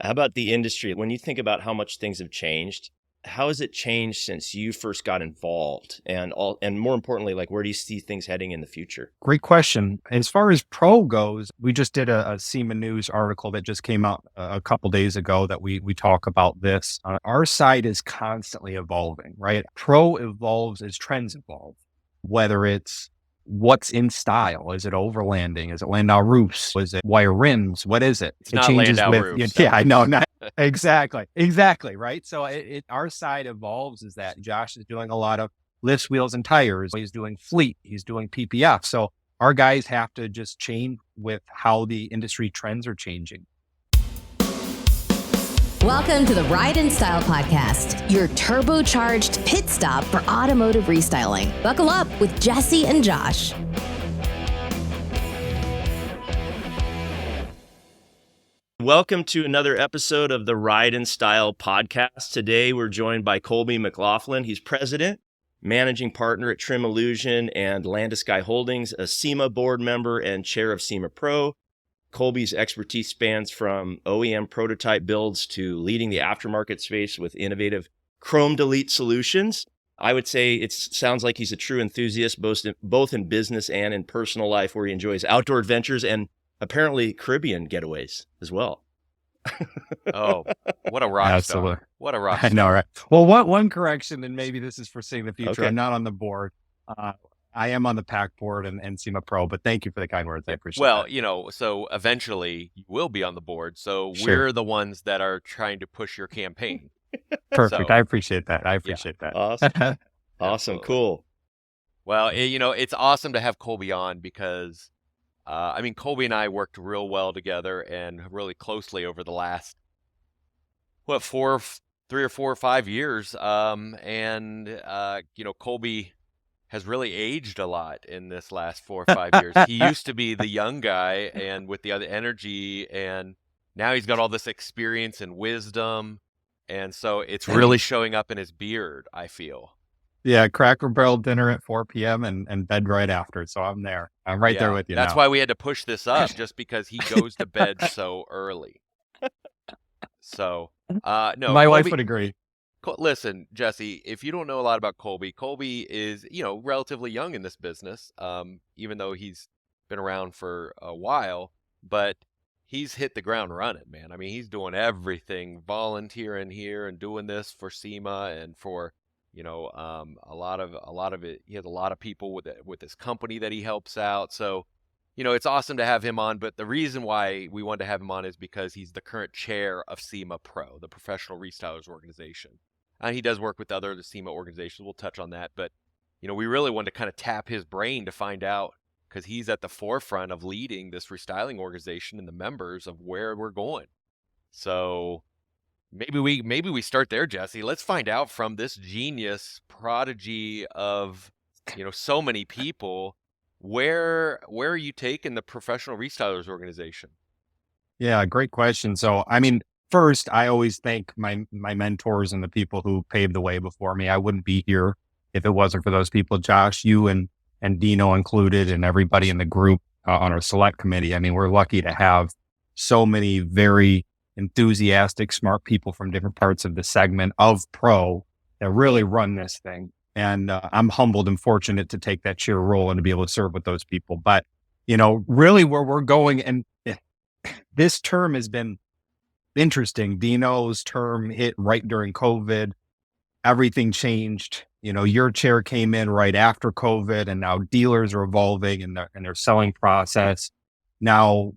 How about the industry? When you think about how much things have changed, how has it changed since you first got involved? And more importantly, like where do you see things heading in the future? Great question. As far as pro goes, we just did a SEMA News article that just came out a couple days ago that we talk about this. Our side is constantly evolving, right? Pro evolves as trends evolve, whether it's what's in style. Is it overlanding? Is it Landau roofs? Is it wire rims? What is it? It's It not changes Landau with, roofs. yeah, I know. Not exactly. Right. So our side evolves is that Josh is doing a lot of lifts, wheels, and tires. He's doing fleet. He's doing PPF. So our guys have to just change with how the industry trends are changing. Welcome to the Ride and Style Podcast, your turbocharged pit stop for automotive restyling. Buckle up with Jesse and Josh. Welcome to another episode of the Ride and Style Podcast. Today, we're joined by Colby McLaughlin. He's president, managing partner at Trim Illusion and Landesky Holdings, a SEMA board member and chair of SEMA Pro. Colby's expertise spans from OEM prototype builds to leading the aftermarket space with innovative chrome delete solutions. I would say it sounds like he's a true enthusiast, both in business and in personal life, where he enjoys outdoor adventures and apparently Caribbean getaways as well. Oh, what a rock Absolutely. star. What a rock star. I know, right? Well, one correction, and maybe this is foreseeing the future. Okay. I'm not on the board. I am on the PAC board and SEMA Pro, but thank you for the kind words. I appreciate Well, that. so eventually you will be on the board. So Sure. we're the ones that are trying to push your campaign. Perfect. So, I appreciate that. That. Awesome. Awesome. Absolutely. Cool. Well, it's awesome to have Colby on because, Colby and I worked real well together and really closely over the last, 3 or 4 or 5 years. Colby has really aged a lot in this last 4 or 5 years. He used to be the young guy and with the other energy, and now he's got all this experience and wisdom. And so it's really showing up in his beard, I feel. Yeah, Cracker Barrel dinner at 4 p.m. and bed right after. So I'm there. I'm right there with you That's now. why we had to push this up, just because he goes to bed so early. So, no. My wife would agree. Listen, Jesse, if you don't know a lot about Colby, Colby is, relatively young in this business, even though he's been around for a while, but he's hit the ground running, man. I mean, he's doing everything, volunteering here and doing this for SEMA and for, a lot of it. He has a lot of people with his company that he helps out. So, it's awesome to have him on, but the reason why we wanted to have him on is because he's the current chair of SEMA Pro, the Professional Restylers Organization. And he does work with other SEMA organizations. We'll touch on that. But, we really wanted to kind of tap his brain to find out, because he's at the forefront of leading this restyling organization and the members of where we're going. So maybe we start there, Jesse. Let's find out from this genius prodigy of, so many people, where are you taking the Professional Restylers Organization? Yeah, great question. So, first, I always thank my mentors and the people who paved the way before me. I wouldn't be here if it wasn't for those people. Josh, you and Dino included, and everybody in the group on our select committee. We're lucky to have so many very enthusiastic, smart people from different parts of the segment of pro that really run this thing. And I'm humbled and fortunate to take that chair role and to be able to serve with those people. But, really where we're going, and this term has been interesting. Dino's term hit right during COVID. Everything changed. Your chair came in right after COVID, and now dealers are evolving in their selling process. Now,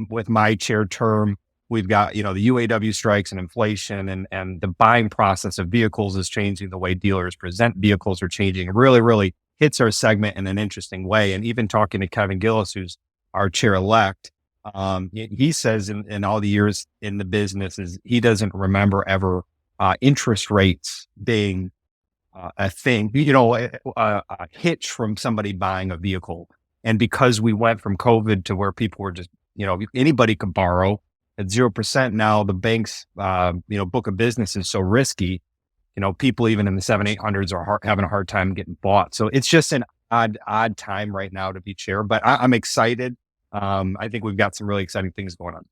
with my chair term, we've got, the UAW strikes and inflation and the buying process of vehicles is changing. The way dealers present vehicles are changing. It really, really hits our segment in an interesting way. And even talking to Kevin Gillis, who's our chair elect, he says in all the years in the business is he doesn't remember ever interest rates being a thing, a hitch from somebody buying a vehicle. And because we went from COVID to where people were just, anybody could borrow at 0%. Now the bank's, book of business is so risky, people even in the 700-800s are having a hard time getting bought. So it's just an odd time right now to be chair, but I'm excited. I think we've got some really exciting things going on.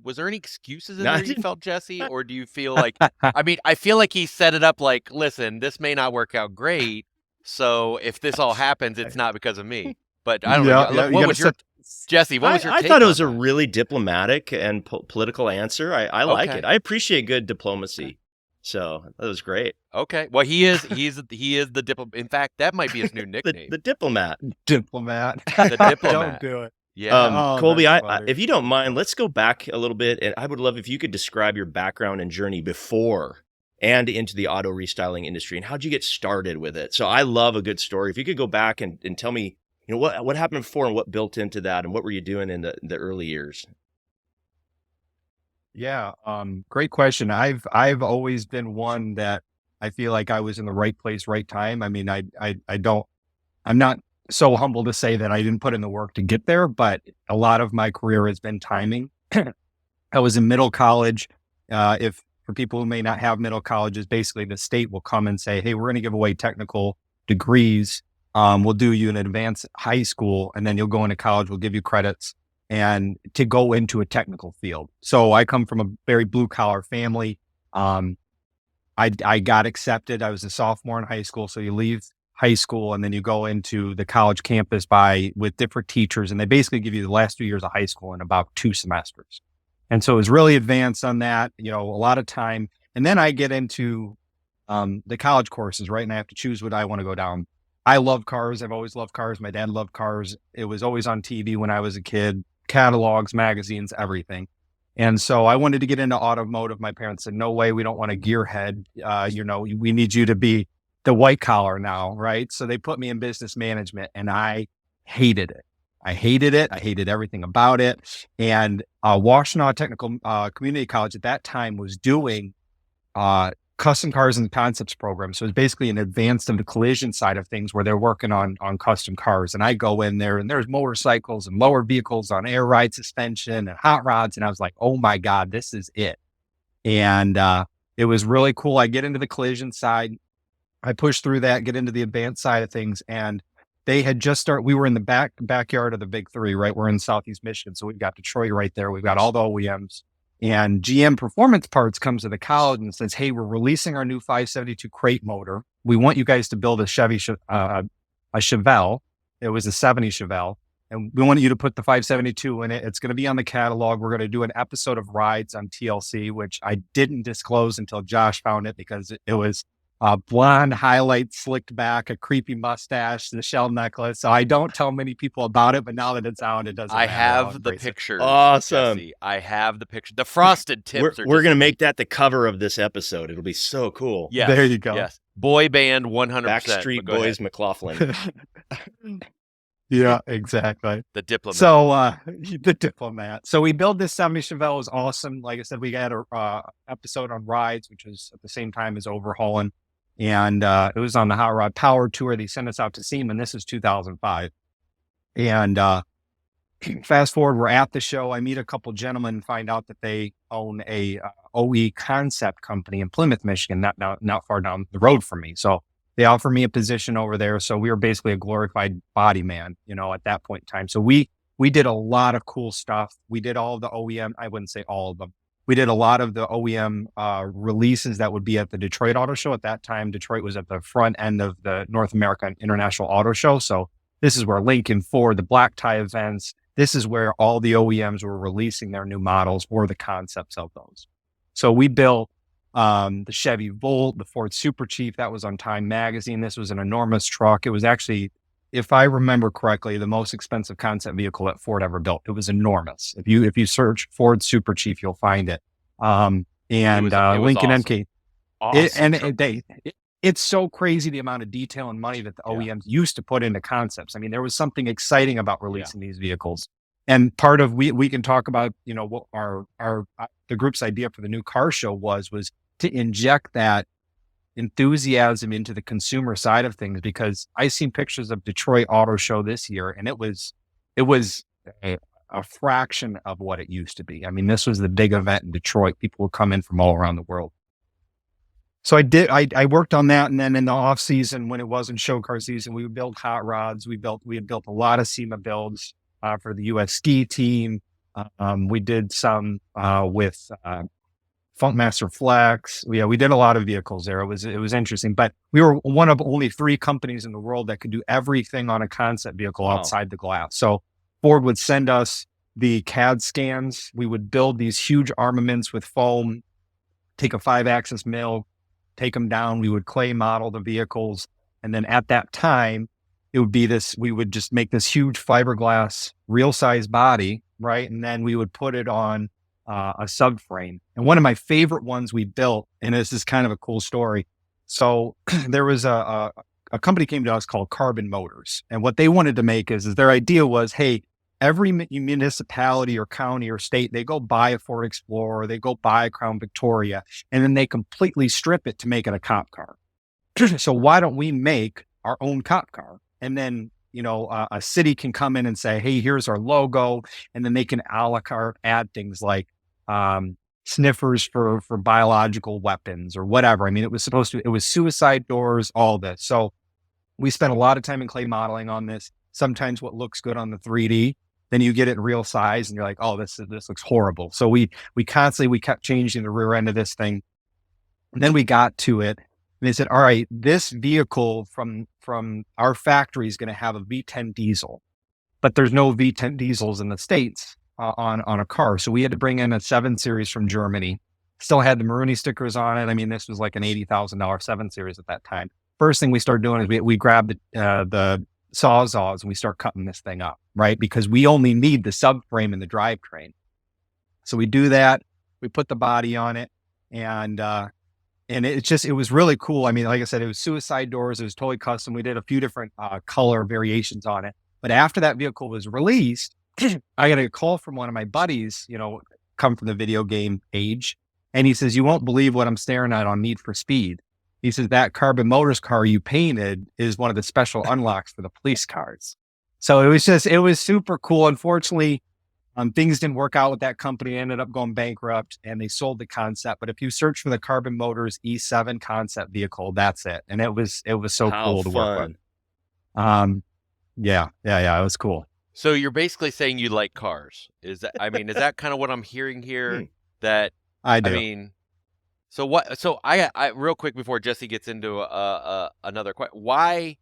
was there any excuses in No, I there you didn't- felt, Jesse, or do you feel like, I mean, I feel like he set it up like, listen, this may not work out great, so if this all happens, it's not because of me. But I don't know. Yeah, you What gotta was your set. Jesse? What was your I take thought it was on a that? really diplomatic and political answer. I like Okay. it. I appreciate good diplomacy. So that was great. Okay. Well, he's the diplomat. In fact, that might be his new nickname. The diplomat. Diplomat. The Don't diplomat. do it. Yeah. Oh, Colby, that's I, funny. if you don't mind, let's go back a little bit. And I would love if you could describe your background and journey before and into the auto restyling industry and how'd you get started with it? So I love a good story. If you could go back and tell me, what happened before and what built into that and what were you doing in the early years? Yeah, great question. I've always been one that I feel like I was in the right place, right time. I mean, I'm not so humble to say that I didn't put in the work to get there, but a lot of my career has been timing. I was in middle college. If for people who may not have middle colleges, basically the state will come and say, hey, we're going to give away technical degrees. We'll do you an advanced high school and then you'll go into college. We'll give you credits and to go into a technical field. So I come from a very blue collar family. I got accepted. I was a sophomore in high school. So you leave high school and then you go into the college campus with different teachers. And they basically give you the last 2 years of high school in about 2 semesters. And so it was really advanced on that, a lot of time. And then I get into the college courses, right? And I have to choose what I want to go down. I love cars. I've always loved cars. My dad loved cars. It was always on TV when I was a kid, catalogs, magazines, everything. And so I wanted to get into automotive. My parents said, no way, we don't want a gearhead. We need you to be the white collar now, right? So they put me in business management and I hated it. I hated everything about it. And Washtenaw Technical Community College at that time was doing custom cars and concepts program. So it's basically an advanced of the collision side of things where they're working on custom cars. And I go in there and there's motorcycles and lower vehicles on air ride suspension and hot rods. And I was like, oh my God, this is it. And it was really cool. I get into the collision side. I push through that, get into the advanced side of things. And they had just started, we were in the backyard of the big three, right? We're in Southeast Michigan. So we've got Detroit right there. We've got all the OEMs. And GM Performance Parts comes to the college and says, hey, we're releasing our new 572 crate motor. We want you guys to build a Chevelle. It was a 70 Chevelle. And we want you to put the 572 in it. It's going to be on the catalog. We're going to do an episode of Rides on TLC, which I didn't disclose until Josh found it because it was blonde highlights, slicked back, a creepy mustache, the shell necklace. So I don't tell many people about it, but now that it's out, it doesn't matter. I have the pictures. Awesome. Jesse. I have the picture. The frosted tips We're going to make that the cover of this episode. It'll be so cool. Yes, there you go. Yes. Boy band 100%. Backstreet Boys McLaughlin. Yeah, exactly. The diplomat. So the diplomat. So we built this 70 Chevelle. It was awesome. Like I said, we got a episode on Rides, which was at the same time as overhauling. And it was on the Hot Rod Power Tour. They sent us out to SEMA, and this is 2005. And fast forward, we're at the show. I meet a couple gentlemen and find out that they own a OE concept company in Plymouth, Michigan, not far down the road from me. So they offer me a position over there. So we were basically a glorified body man, at that point in time. So we did a lot of cool stuff. We did all of the OEM. I wouldn't say all of them. We did a lot of the OEM releases that would be at the Detroit Auto Show. At that time, Detroit was at the front end of the North American International Auto Show. So this is where Lincoln, Ford, the black tie events, this is where all the OEMs were releasing their new models or the concepts of those. So we built the Chevy Volt, the Ford Super Chief, that was on Time Magazine. This was an enormous truck. It was actually, if I remember correctly, the most expensive concept vehicle that Ford ever built. It was enormous. If you search Ford Super Chief, you'll find it. And it was Lincoln awesome. MK. Awesome. It's so crazy the amount of detail and money that the OEMs used to put into concepts. I mean, there was something exciting about releasing these vehicles. And part of we can talk about, what the group's idea for the new car show was to inject that enthusiasm into the consumer side of things, because I seen pictures of Detroit Auto Show this year and it was a fraction of what it used to be. I mean, this was the big event in Detroit. People would come in from all around the world. So I worked on that. And then in the off season, when it wasn't show car season, we would build hot rods. We had built a lot of SEMA builds for the US ski team. We did some with Funkmaster Flex. Yeah, we did a lot of vehicles there. It was interesting, but we were one of only 3 companies in the world that could do everything on a concept vehicle Wow. outside the glass. So Ford would send us the CAD scans. We would build these huge armaments with foam, take a 5-axis mill, take them down. We would clay model the vehicles. And then at that time, it would be we would just make this huge fiberglass, real size body, right? And then we would put it on a subframe. And one of my favorite ones we built, and this is kind of a cool story. So there was a company came to us called Carbon Motors. And what they wanted to make is their idea was, hey, every municipality or county or state, they go buy a Ford Explorer, they go buy a Crown Victoria, and then they completely strip it to make it a cop car. So why don't we make our own cop car? And then, a city can come in and say, hey, here's our logo. And then they can a la carte add things like sniffers for biological weapons or whatever. I mean, it was suicide doors, all this. So we spent a lot of time in clay modeling on this. Sometimes what looks good on the 3D, then you get it in real size and you're like, oh, this looks horrible. So we kept changing the rear end of this thing. And then we got to it. And they said, all right, this vehicle from our factory is going to have a V10 diesel, but there's no V10 diesels in the States on a car. So we had to bring in a 7 Series from Germany. Still had the Maruni stickers on it. I mean, this was like an $80,000 7 Series at that time. First thing we started doing is we grabbed the sawzalls and we start cutting this thing up, right? Because we only need the subframe and the drivetrain. So we do that. We put the body on it, and it was really cool. I mean, like I said, it was suicide doors. It was totally custom. We did a few different color variations on it. But after that vehicle was released, I got a call from one of my buddies, come from the video game age. And he says, you won't believe what I'm staring at on Need for Speed. He says, that Carbon Motors car you painted is one of the special unlocks for the police cars. So it was super cool. Unfortunately, things didn't work out with that company. Ended up going bankrupt and they sold the concept. But if you search for the Carbon Motors E7 concept vehicle, that's it. And it was so cool to work with. Yeah, it was cool. So you're basically saying you like cars. Is that kind of what I'm hearing here? That I do. I mean, so I real quick before Jesse gets into another question, why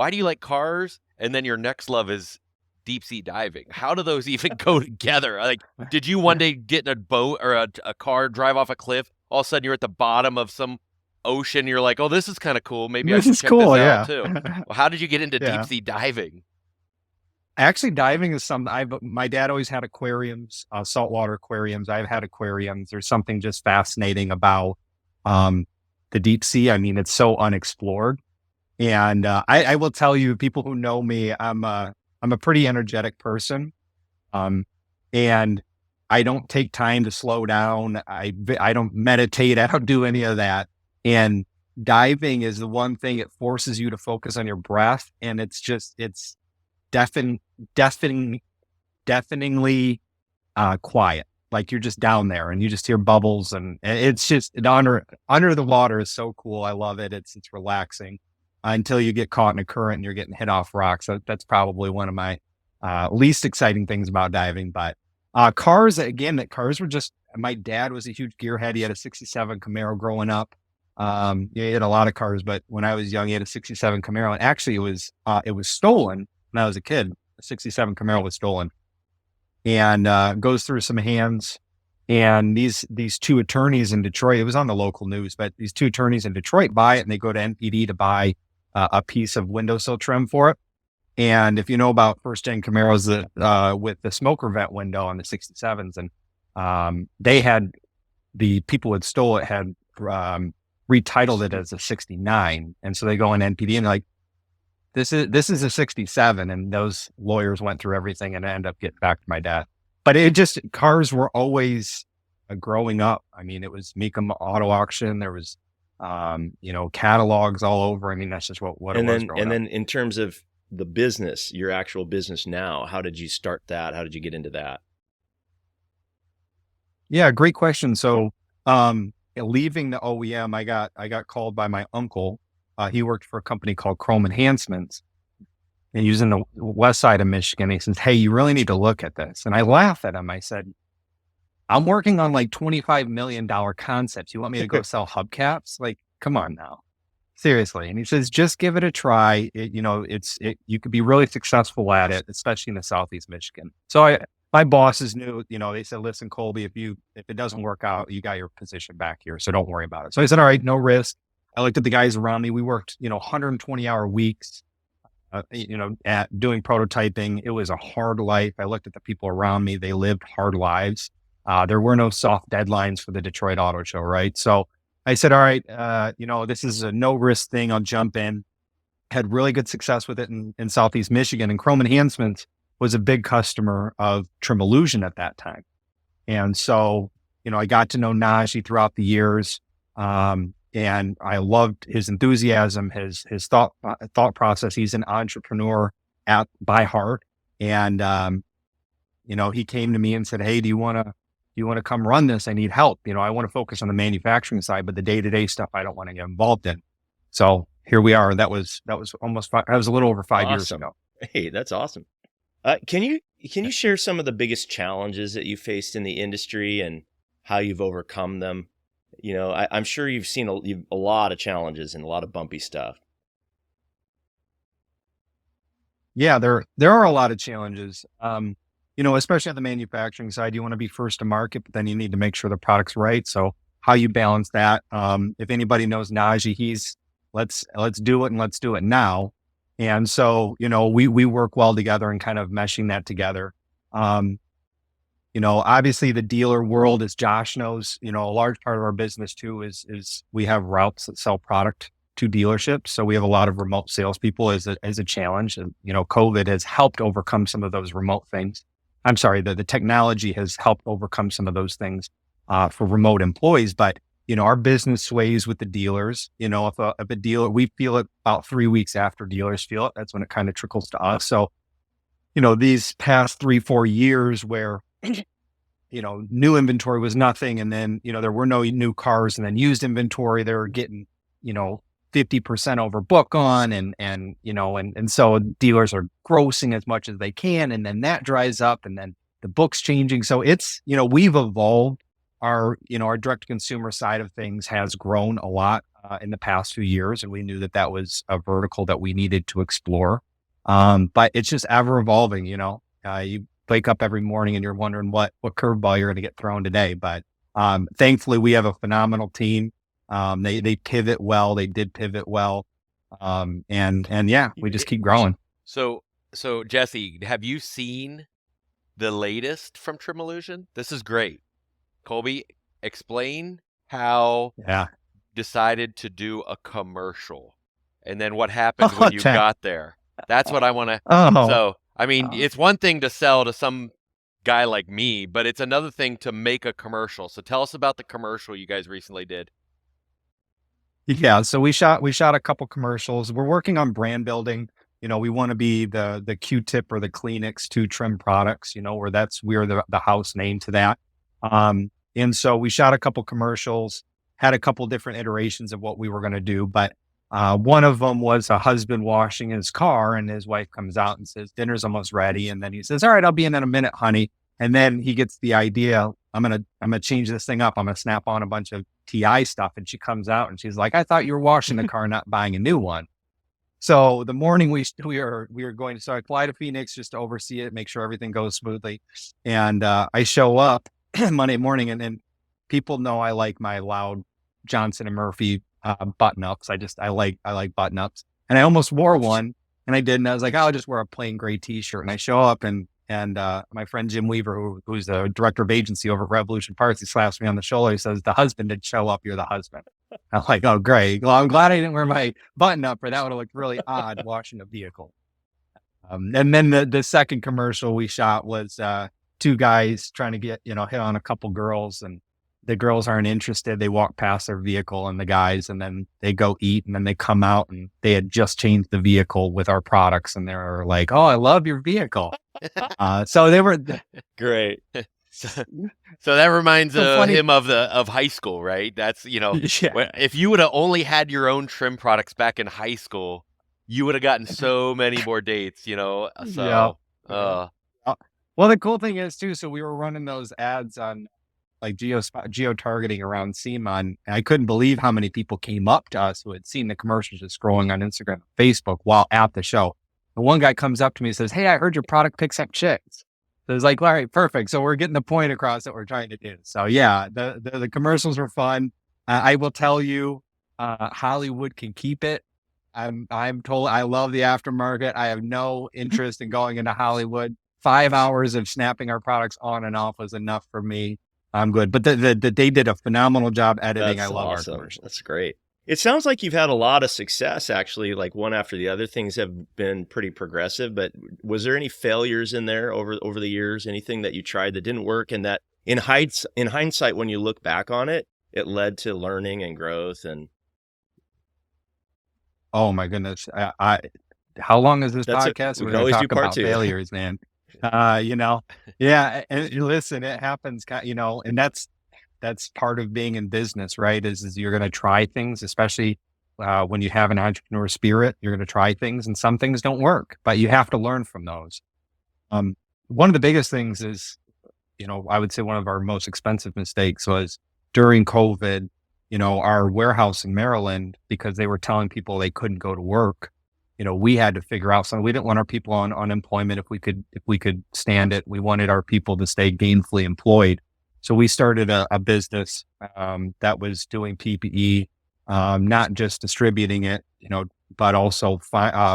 do you like cars? And then your next love is deep sea diving. How do those even go together? Like, did you one day get in a boat or a car, drive off a cliff? All of a sudden you're at the bottom of some ocean. You're like, oh, this is kind of cool. Maybe I should check this out too. Well, how did you get into deep sea diving? Actually, diving is something my dad always had aquariums, saltwater aquariums. I've had aquariums. There's something just fascinating about the deep sea. I mean, it's so unexplored. And I will tell you, people who know me, I'm a pretty energetic person. And I don't take time to slow down. I don't meditate. I don't do any of that. And diving is the one thing, it forces you to focus on your breath. And it's deafeningly quiet. Like you're just down there and you just hear bubbles and it's just under the water is so cool. I love it. It's relaxing until you get caught in a current and you're getting hit off rocks. So that's probably one of my least exciting things about diving. But cars were just, my dad was a huge gearhead. He had a 67 Camaro growing up. He had a lot of cars, but when I was young, he had a 67 Camaro. And actually it was stolen when I was a kid. A 67 Camaro was stolen and goes through some hands. And these 2 attorneys in Detroit, it was on the local news, but these 2 attorneys in Detroit buy it and they go to NPD to buy a piece of windowsill trim for it. And if you know about first gen Camaros with the smoker vent window on the 67s, and they had, the people who had stole it had retitled it as a 69. And so they go in NPD and like, this is a 67. And those lawyers went through everything and ended up getting back to my dad. But cars were always growing up. I mean, it was Mecum Auto Auction. There was, catalogs all over. I mean, that's just what it was. And then in terms of the business, your actual business now, how did you start that? How did you get into that? Yeah, great question. So, leaving the OEM, I got called by my uncle. He worked for a company called Chrome Enhancements. and he was in the west side of Michigan. He says, "Hey, you really need to look at this." And I laughed at him. I said, "I'm working on like $25 million concepts. You want me to go sell hubcaps? Like, come on now. Seriously." And he says, "Just give it a try. You could be really successful at it, especially in the Southeast Michigan." So my bosses knew, they said, "Listen, Colby, if it doesn't work out, you got your position back here. So don't worry about it." So I said, "All right, no risk." I looked at the guys around me. We worked, 120-hour weeks, at doing prototyping. It was a hard life. I looked at the people around me. They lived hard lives. There were no soft deadlines for the Detroit Auto Show, right? So I said, "All right, this is a no risk thing. I'll jump in." Had really good success with it in Southeast Michigan, and Chrome Enhancements was a big customer of Trim Illusion at that time. And so, I got to know Najee throughout the years. And I loved his enthusiasm, his thought process. He's an entrepreneur by heart. And, he came to me and said, "Hey, do you want to come run this? I need help. I want to focus on the manufacturing side, but the day-to-day stuff, I don't want to get involved in." So here we are. That was almost that was a little over 5 years ago. Hey, that's awesome. Can you share some of the biggest challenges that you faced in the industry and how you've overcome them? I'm sure you've seen a lot of challenges and a lot of bumpy stuff. Yeah, there are a lot of challenges. Especially on the manufacturing side, you want to be first to market, but then you need to make sure the product's right. So how you balance that. If anybody knows Najee, let's do it and let's do it now. And so, we work well together and kind of meshing that together. Obviously the dealer world, as Josh knows, a large part of our business too is we have routes that sell product to dealerships. So we have a lot of remote salespeople as a challenge. And, COVID has helped overcome some of those remote things. I'm sorry, the technology has helped overcome some of those things for remote employees. But, our business sways with the dealers. If a dealer, we feel it about 3 weeks after dealers feel it. That's when it kind of trickles to us. So, these past 3-4 years where new inventory was nothing. And then, there were no new cars, and then used inventory, they were getting, 50% over book on. And so dealers are grossing as much as they can. And then that dries up, and then the book's changing. So it's, we've evolved. Our direct to consumer side of things has grown a lot in the past few years. And we knew that was a vertical that we needed to explore. But it's just ever evolving, you wake up every morning and you're wondering what curveball you're going to get thrown today. But thankfully, we have a phenomenal team. They pivot well. They did pivot well. And yeah, we just keep growing. So Jesse, have you seen the latest from Trim Illusion? This is great. Colby, explain how you decided to do a commercial, and then what happened when you got there. That's what I want to. So, it's one thing to sell to some guy like me, but it's another thing to make a commercial. So tell us about the commercial you guys recently did. Yeah, so we shot a couple commercials. We're working on brand building. We want to be the Q-tip or the Kleenex to trim products. Where we're the house name to that. And so we shot a couple commercials, had a couple different iterations of what we were going to do, but one of them was a husband washing his car, and his wife comes out and says, "Dinner's almost ready." And then he says, "All right, I'll be in a minute, honey." And then he gets the idea, I'm going to change this thing up. I'm going to snap on a bunch of TI stuff. And she comes out and she's like, "I thought you were washing the car, not buying a new one." So the morning we were going to, so I fly to Phoenix just to oversee it, make sure everything goes smoothly. And I show up Monday morning, and then people know I like my loud Johnson and Murphy button ups. I like button ups, and I almost wore one, and I didn't. I was like, I'll just wear a plain gray t-shirt. And I show up, and my friend Jim Weaver, who's the director of agency over at Revolution Parts, he slaps me on the shoulder. He says, "The husband did show up. You're the husband." I'm like, "Oh, great. Well, I'm glad I didn't wear my button up, or that would have looked really odd washing a vehicle." And then the second commercial we shot was two guys trying to get, hit on a couple girls, and the girls aren't interested. They walk past their vehicle and the guys, and then they go eat, and then they come out and they had just changed the vehicle with our products, and they're like, "Oh, I love your vehicle." So they were great. So that reminds him of high school, right? That's, Yeah. if you would have only had your own trim products back in high school, you would have gotten so many more dates, you know. Yeah. So, uh, Well, the cool thing is too, so we were running those ads on like geo targeting around SEMA, and I couldn't believe how many people came up to us who had seen the commercials just scrolling on Instagram and Facebook while at the show. And one guy comes up to me and says, "Hey, I heard your product picks up chicks." So it's like, all right, perfect. So we're getting the point across that we're trying to do. So yeah, the commercials were fun. I will tell you, Hollywood can keep it. I'm told I love the aftermarket. I have no interest in going into Hollywood. 5 hours of snapping our products on and off was enough for me. I'm good. But they did a phenomenal job editing. That's I love awesome. our commercials. That's great. It sounds like you've had a lot of success, actually, like one after the other. Things have been pretty progressive, but was there any failures in there over the years? Anything that you tried that didn't work, and that in hindsight, when you look back on it, it led to learning and growth? And Oh my goodness. How long is this That's it. podcast? We We're can going to always do talk part about 2. failures, man. Yeah. And listen, it happens, and that's part of being in business, right? Is you're going to try things, especially when you have an entrepreneur spirit, you're going to try things and some things don't work, but you have to learn from those. One of the biggest things is, I would say one of our most expensive mistakes was during COVID, our warehouse in Maryland, because they were telling people they couldn't go to work. We had to figure out something. We didn't want our people on unemployment if we could stand it. We wanted our people to stay gainfully employed. So we started a business that was doing PPE, not just distributing it, but also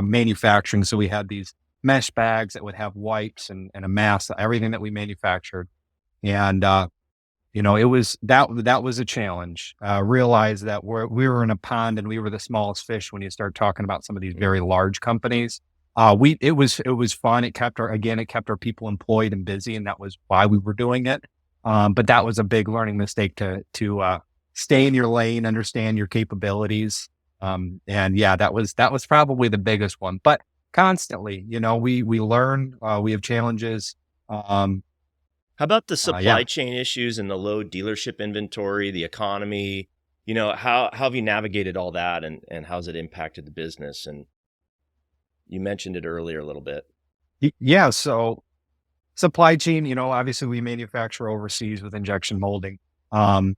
manufacturing. So we had these mesh bags that would have wipes and a mask, everything that we manufactured. And, it was, that was a challenge. Realize that we were in a pond and we were the smallest fish when you start talking about some of these very large companies. It was fun. It kept our people employed and busy, and that was why we were doing it. But that was a big learning mistake to stay in your lane, understand your capabilities. And yeah, that was probably the biggest one, but constantly, we learn, we have challenges. How about the supply chain issues and the low dealership inventory, the economy? How have you navigated all that, and how's it impacted the business? And you mentioned it earlier a little bit. Yeah. So supply chain, obviously we manufacture overseas with injection molding. Supply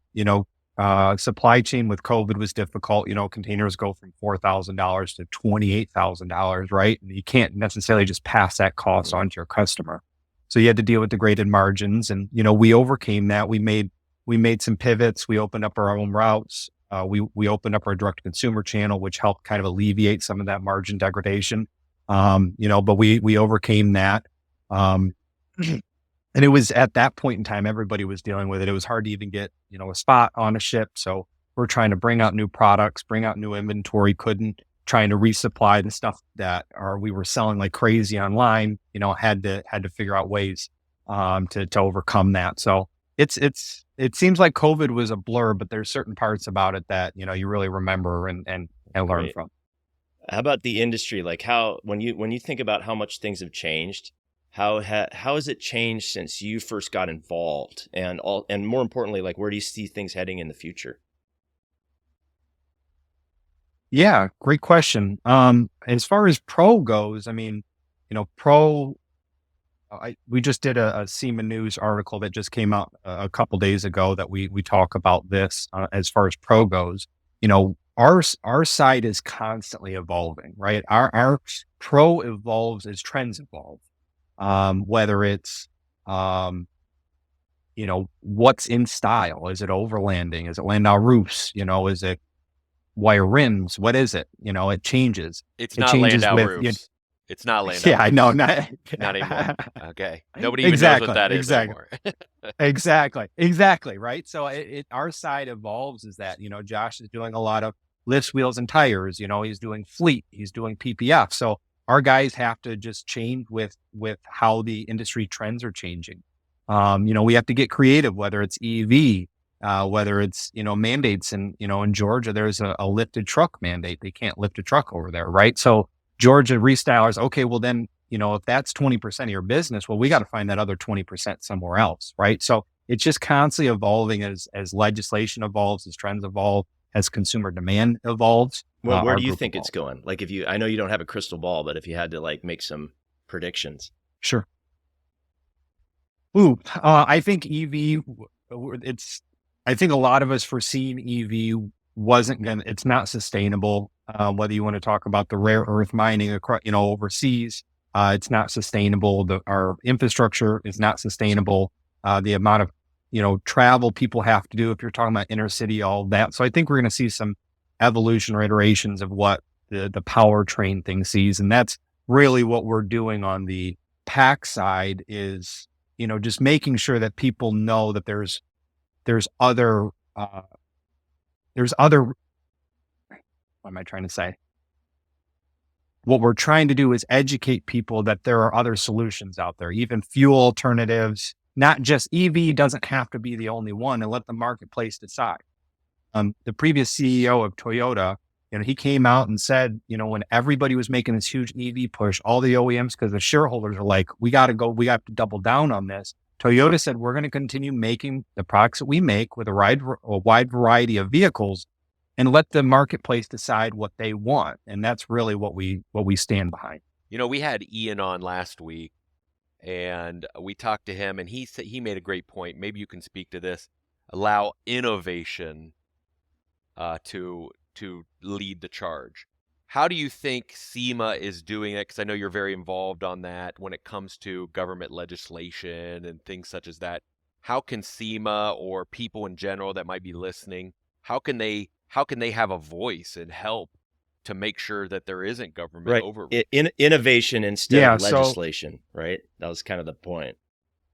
chain with COVID was difficult. Containers go from $4,000 to $28,000, right? And you can't necessarily just pass that cost on to your customer. So you had to deal with degraded margins, and we overcame that. We made some pivots. We opened up our own routes. We opened up our direct to consumer channel, which helped kind of alleviate some of that margin degradation. But we overcame that. And it was at that point in time, everybody was dealing with it. It was hard to even get a spot on a ship. So we're trying to bring out new products, bring out new inventory. Couldn't. Trying to resupply the stuff that we were selling like crazy online, had to figure out ways to overcome that. So it seems like COVID was a blur, but there's certain parts about it that you really remember and learn from. How about the industry? Like when you think about how much things have changed, how has it changed since you first got involved, and more importantly, like where do you see things heading in the future? Yeah, great question. As far as pro goes, pro, we just did a SEMA News article that just came out a couple days ago that we talk about this as far as pro goes. Our side is constantly evolving, right? Our pro evolves as trends evolve. Whether it's, what's in style. Is it overlanding? Is it landau roofs? Is it wire rims? What is it? It changes. It's not landau roofs. It's not landau. Yeah, I know. Not anymore. Okay. Nobody even knows what that is anymore. Exactly. Right. So our side evolves is that, Josh is doing a lot of lifts, wheels, and tires. He's doing fleet. He's doing PPF. So our guys have to just change with how the industry trends are changing. We have to get creative, whether it's EV, whether it's, mandates in Georgia, there's a lifted truck mandate. They can't lift a truck over there. Right. So Georgia restylers, okay, well then, if that's 20% of your business, well, we got to find that other 20% somewhere else. Right. So it's just constantly evolving as legislation evolves, as trends evolve. as consumer demand evolves. Well, where our do you group think it's evolves. going? Like, I know you don't have a crystal ball, but if you had to like make some predictions. Sure. I think EV, I think a lot of us foreseen EV it's not sustainable. Whether you want to talk about the rare earth mining across, overseas, it's not sustainable. Our infrastructure is not sustainable. The amount of, travel people have to do, if you're talking about inner city, all that. So I think we're going to see some evolution or iterations of what the powertrain thing sees. And that's really what we're doing on the pack side is, just making sure that people know that there's other, what am I trying to say? What we're trying to do is educate people that there are other solutions out there, even fuel alternatives, not just EV doesn't have to be the only one, and let the marketplace decide. The previous CEO of Toyota, he came out and said, when everybody was making this huge EV push, all the OEMs, because the shareholders are like, we have to double down on this. Toyota said, we're going to continue making the products that we make with a wide variety of vehicles and let the marketplace decide what they want. And that's really what we stand behind. We had Ian on last week and we talked to him and he made a great point. Maybe you can speak to this. Allow innovation to lead the charge. How do you think SEMA is doing it? Because I know you're very involved on that when it comes to government legislation and things such as that. How can SEMA or people in general that might be listening, how can they have a voice and help to make sure that there isn't government overreach? Innovation instead of legislation, right? That was kind of the point.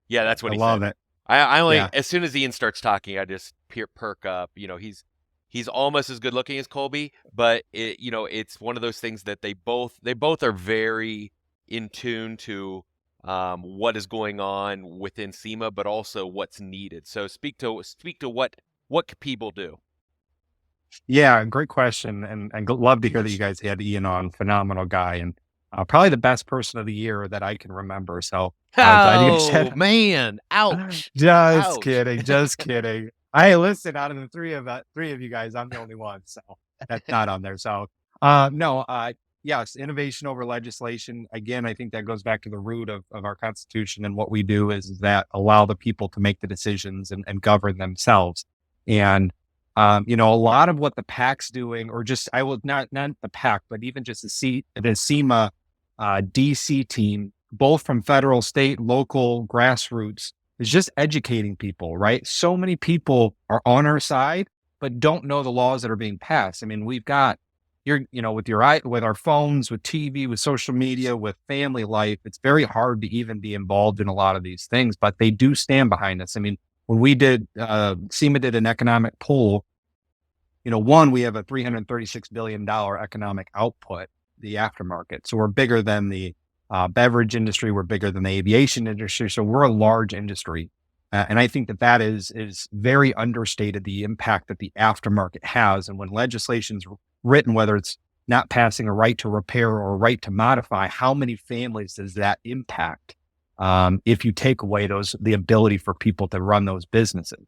Yeah, that's what he said. I love it. I only, as soon as Ian starts talking, I just perk up. He's almost as good looking as Colby, but it's one of those things that they both are very in tune to what is going on within SEMA, but also what's needed. So speak to what can people do? Yeah, great question, and love to hear that you guys had Ian on. Phenomenal guy, and probably the best person of the year that I can remember. So, man, ouch! Just kidding. Hey, listen, out of the three of you guys, I'm the only one, so that's not on there. So, yes, innovation over legislation. Again, I think that goes back to the root of our Constitution, and what we do is that allow the people to make the decisions and govern themselves. And a lot of what the PAC's doing, or just not the PAC, but even just the SEMA DC team, both from federal, state, local, grassroots, is just educating people, right? So many people are on our side, but don't know the laws that are being passed. I mean, we've got with our phones, with TV, with social media, with family life, it's very hard to even be involved in a lot of these things, but they do stand behind us. I mean, when we did, SEMA did an economic poll, we have a $336 billion economic output, the aftermarket. So we're bigger than the beverage industry. We're bigger than the aviation industry. So we're a large industry. And I think that is very understated, the impact that the aftermarket has. And when legislation's written, whether it's not passing a right to repair or a right to modify, how many families does that impact? If you take away the ability for people to run those businesses.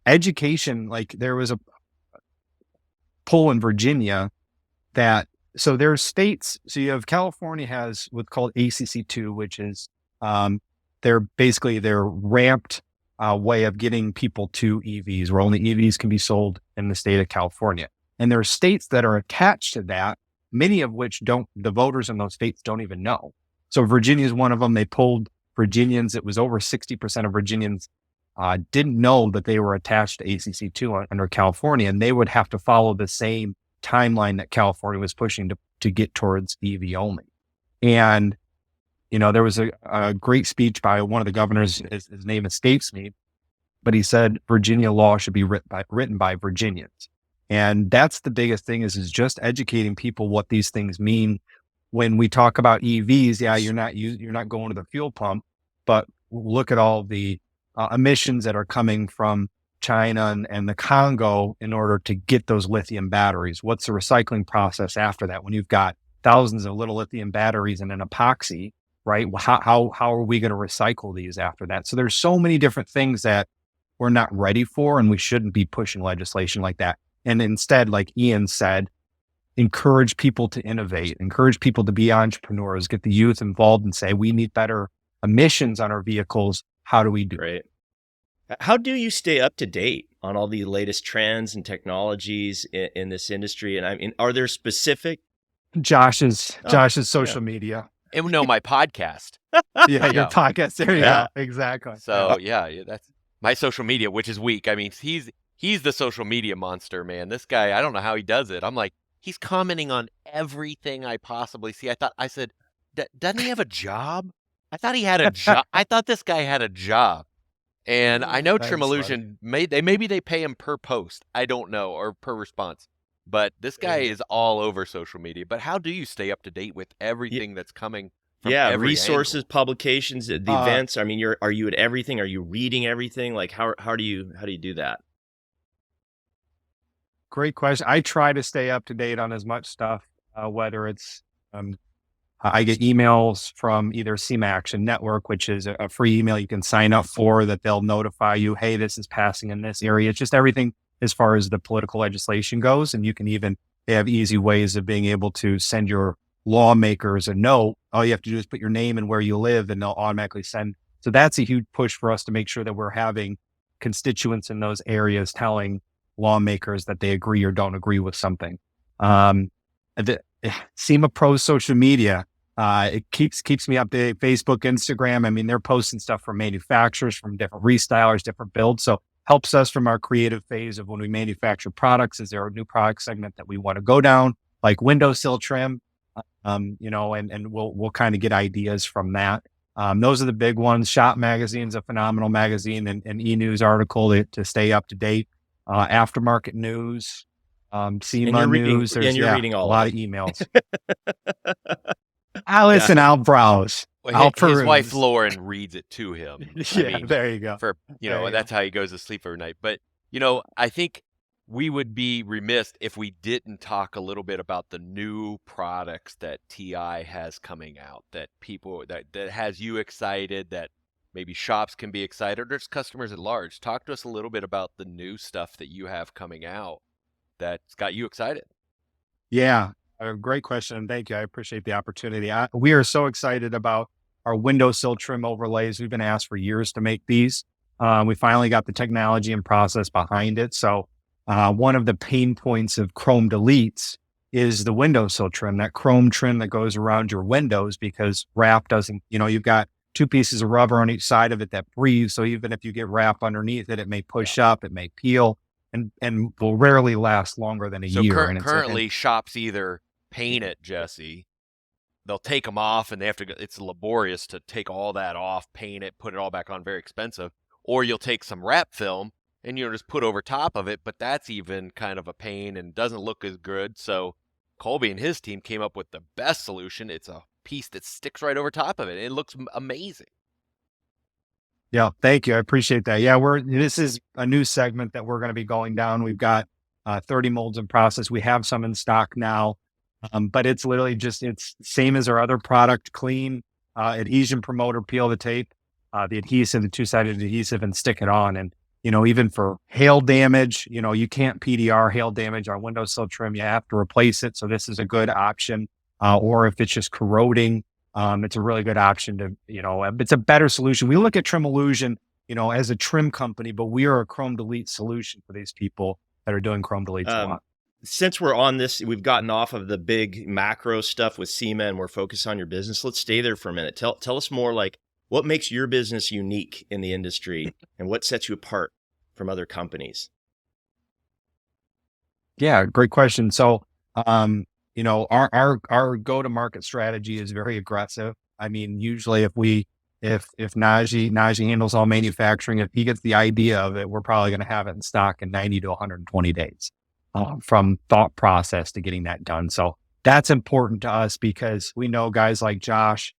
Education, like there was a poll in Virginia so there's states, so you have California has what's called ACC2, which is, their ramped way of getting people to EVs, where only EVs can be sold in the state of California. And there are states that are attached to that, many of which the voters in those states don't even know. So Virginia is one of them. They polled Virginians. It was over 60% of Virginians didn't know that they were attached to ACC2 under California, and they would have to follow the same timeline that California was pushing to get towards EV only. And, there was a great speech by one of the governors, his name escapes me, but he said Virginia law should be written by Virginians. And that's the biggest thing is just educating people what these things mean. When we talk about EVs, you're not going to the fuel pump, but look at all the emissions that are coming from China and the Congo in order to get those lithium batteries. What's the recycling process after that? When you've got thousands of little lithium batteries in an epoxy, right? How are we going to recycle these after that? So there's so many different things that we're not ready for, and we shouldn't be pushing legislation like that. And instead, like Ian said, encourage people to innovate, encourage people to be entrepreneurs, get the youth involved and say, we need better emissions on our vehicles. How do we do it? Right. How do you stay up to date on all the latest trends and technologies in this industry? And I mean, are there specific? Josh's social media. And no, my podcast. Yeah, your podcast. There you go. Exactly. So yeah, that's my social media, which is weak. I mean, he's the social media monster, man. This guy, I don't know how he does it. I'm like, he's commenting on everything I possibly see. I said, doesn't he have a job? I thought he had a job. I thought this guy had a job. And I know Trim Illusion, maybe they pay him per post. I don't know, or per response. But this guy is all over social media. But how do you stay up to date with everything that's coming from every resources, angle? publications, the events. I mean, are you at everything? Are you reading everything? Like how do you do that? Great question. I try to stay up to date on as much stuff, whether it's I get emails from either SEMA Action Network, which is a free email you can sign up for that they'll notify you, hey, this is passing in this area. It's just everything as far as the political legislation goes. And you can even have easy ways of being able to send your lawmakers a note. All you have to do is put your name and where you live, and they'll automatically send. So that's a huge push for us to make sure that we're having constituents in those areas telling lawmakers that they agree or don't agree with something. The SEMA Pro's social media, it keeps me updated. Facebook, Instagram. I mean, they're posting stuff from manufacturers, from different restylers, different builds. So helps us from our creative phase of when we manufacture products. Is there a new product segment that we want to go down, like windowsill trim? And we'll kind of get ideas from that. Those are the big ones. Shop Magazine's a phenomenal magazine, and e-news article to stay up to date. Aftermarket news, SEMA news. There's reading all a lot of emails. I'll browse. Well, his wife Lauren reads it to him. There you go. That's how he goes to sleep every night. But I think we would be remiss if we didn't talk a little bit about the new products that TI has coming out, that people that has you excited, that maybe shops can be excited, or just customers at large. Talk to us a little bit about the new stuff that you have coming out that's got you excited. Yeah, a great question. Thank you. I appreciate the opportunity. We are so excited about our windowsill trim overlays. We've been asked for years to make these. We finally got the technology and process behind it. So one of the pain points of chrome deletes is the windowsill trim, that chrome trim that goes around your windows, because wrap doesn't, you've got two pieces of rubber on each side of it that breathe. So even if you get wrap underneath it, it may push up, it may peel, and will rarely last longer than a year. Currently, shops either paint it, Jesse. They'll take them off, and they have to. It's laborious to take all that off, paint it, put it all back on. Very expensive. Or you'll take some wrap film and just put over top of it, but that's even kind of a pain and doesn't look as good. So Colby and his team came up with the best solution. It's a piece that sticks right over top of it. It looks amazing. Yeah, thank you. I appreciate that. Yeah, this is a new segment that we're going to be going down. We've got 30 molds in process. We have some in stock now, but it's literally it's same as our other product, clean, adhesion promoter, peel the tape, the adhesive, the two-sided adhesive, and stick it on. And, even for hail damage, you can't PDR hail damage on windowsill trim. You have to replace it. So this is a good option. Or if it's just corroding, it's a really good option to, it's a better solution. We look at Trim Illusion, as a trim company, but we are a chrome delete solution for these people that are doing chrome deletes a lot. Since we're on this, we've gotten off of the big macro stuff with SEMA and we're focused on your business. Let's stay there for a minute. Tell us more, like, what makes your business unique in the industry and what sets you apart from other companies? Yeah, great question. So, our go-to-market strategy is very aggressive. I mean, usually if Najee handles all manufacturing, if he gets the idea of it, we're probably going to have it in stock in 90 to 120 days from thought process to getting that done. So that's important to us because we know guys like Josh,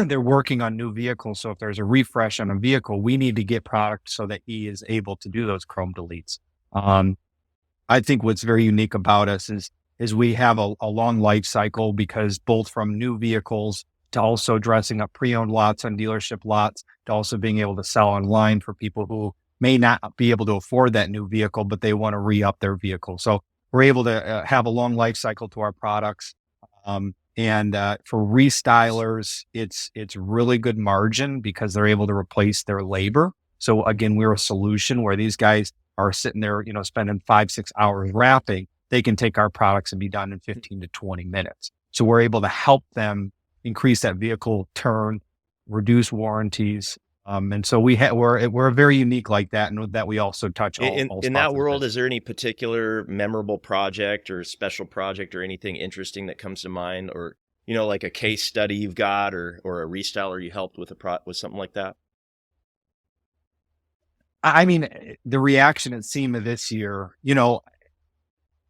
they're working on new vehicles. So if there's a refresh on a vehicle, we need to get product so that he is able to do those chrome deletes. I think what's very unique about us is we have a long life cycle, because both from new vehicles to also dressing up pre-owned lots on dealership lots to also being able to sell online for people who may not be able to afford that new vehicle, but they want to re-up their vehicle. So we're able to have a long life cycle to our products. And for restylers, it's really good margin because they're able to replace their labor. So again, we're a solution where these guys are sitting there, spending 5-6 hours wrapping. They can take our products and be done in 15 to 20 minutes. So we're able to help them increase that vehicle turn, reduce warranties. And so we're very unique like that, and that we also touch all In spots that of the world, business. is there any particular memorable project or special project or anything interesting that comes to mind, or like a case study you've got, or a restyler you helped with with something like that? I mean, the reaction at SEMA this year,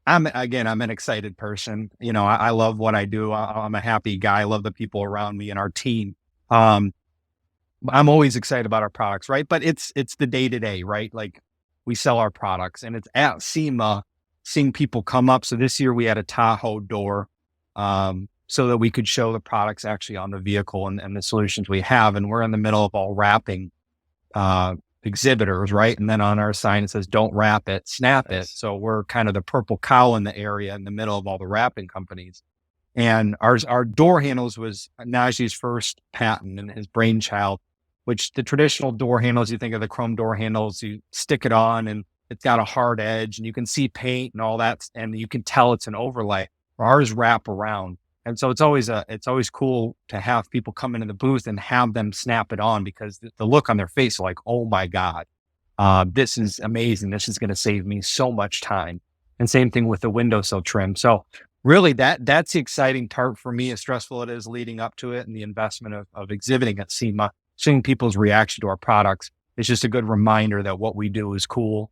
I'm an excited person. I love what I do. I'm a happy guy. I love the people around me and our team. I'm always excited about our products, right? But it's the day to day, right? Like we sell our products, and it's at SEMA, seeing people come up. So this year we had a Tahoe door, so that we could show the products actually on the vehicle and the solutions we have. And we're in the middle of all wrapping exhibitors, right? And then on our sign it says, "Don't wrap it, snap it." Nice. So we're kind of the purple cow in the area, in the middle of all the wrapping companies. And our door handles was Najee's first patent and his brainchild, which the traditional door handles, you think of the chrome door handles, you stick it on and it's got a hard edge and you can see paint and all that, and you can tell it's an overlay. Ours wrap around. And so it's always cool to have people come into the booth and have them snap it on, because the look on their face, like, oh my God, this is amazing. This is going to save me so much time. And same thing with the windowsill trim. So really that's the exciting part for me, as stressful it is leading up to it, and the investment of exhibiting at SEMA, seeing people's reaction to our products. It's just a good reminder that what we do is cool.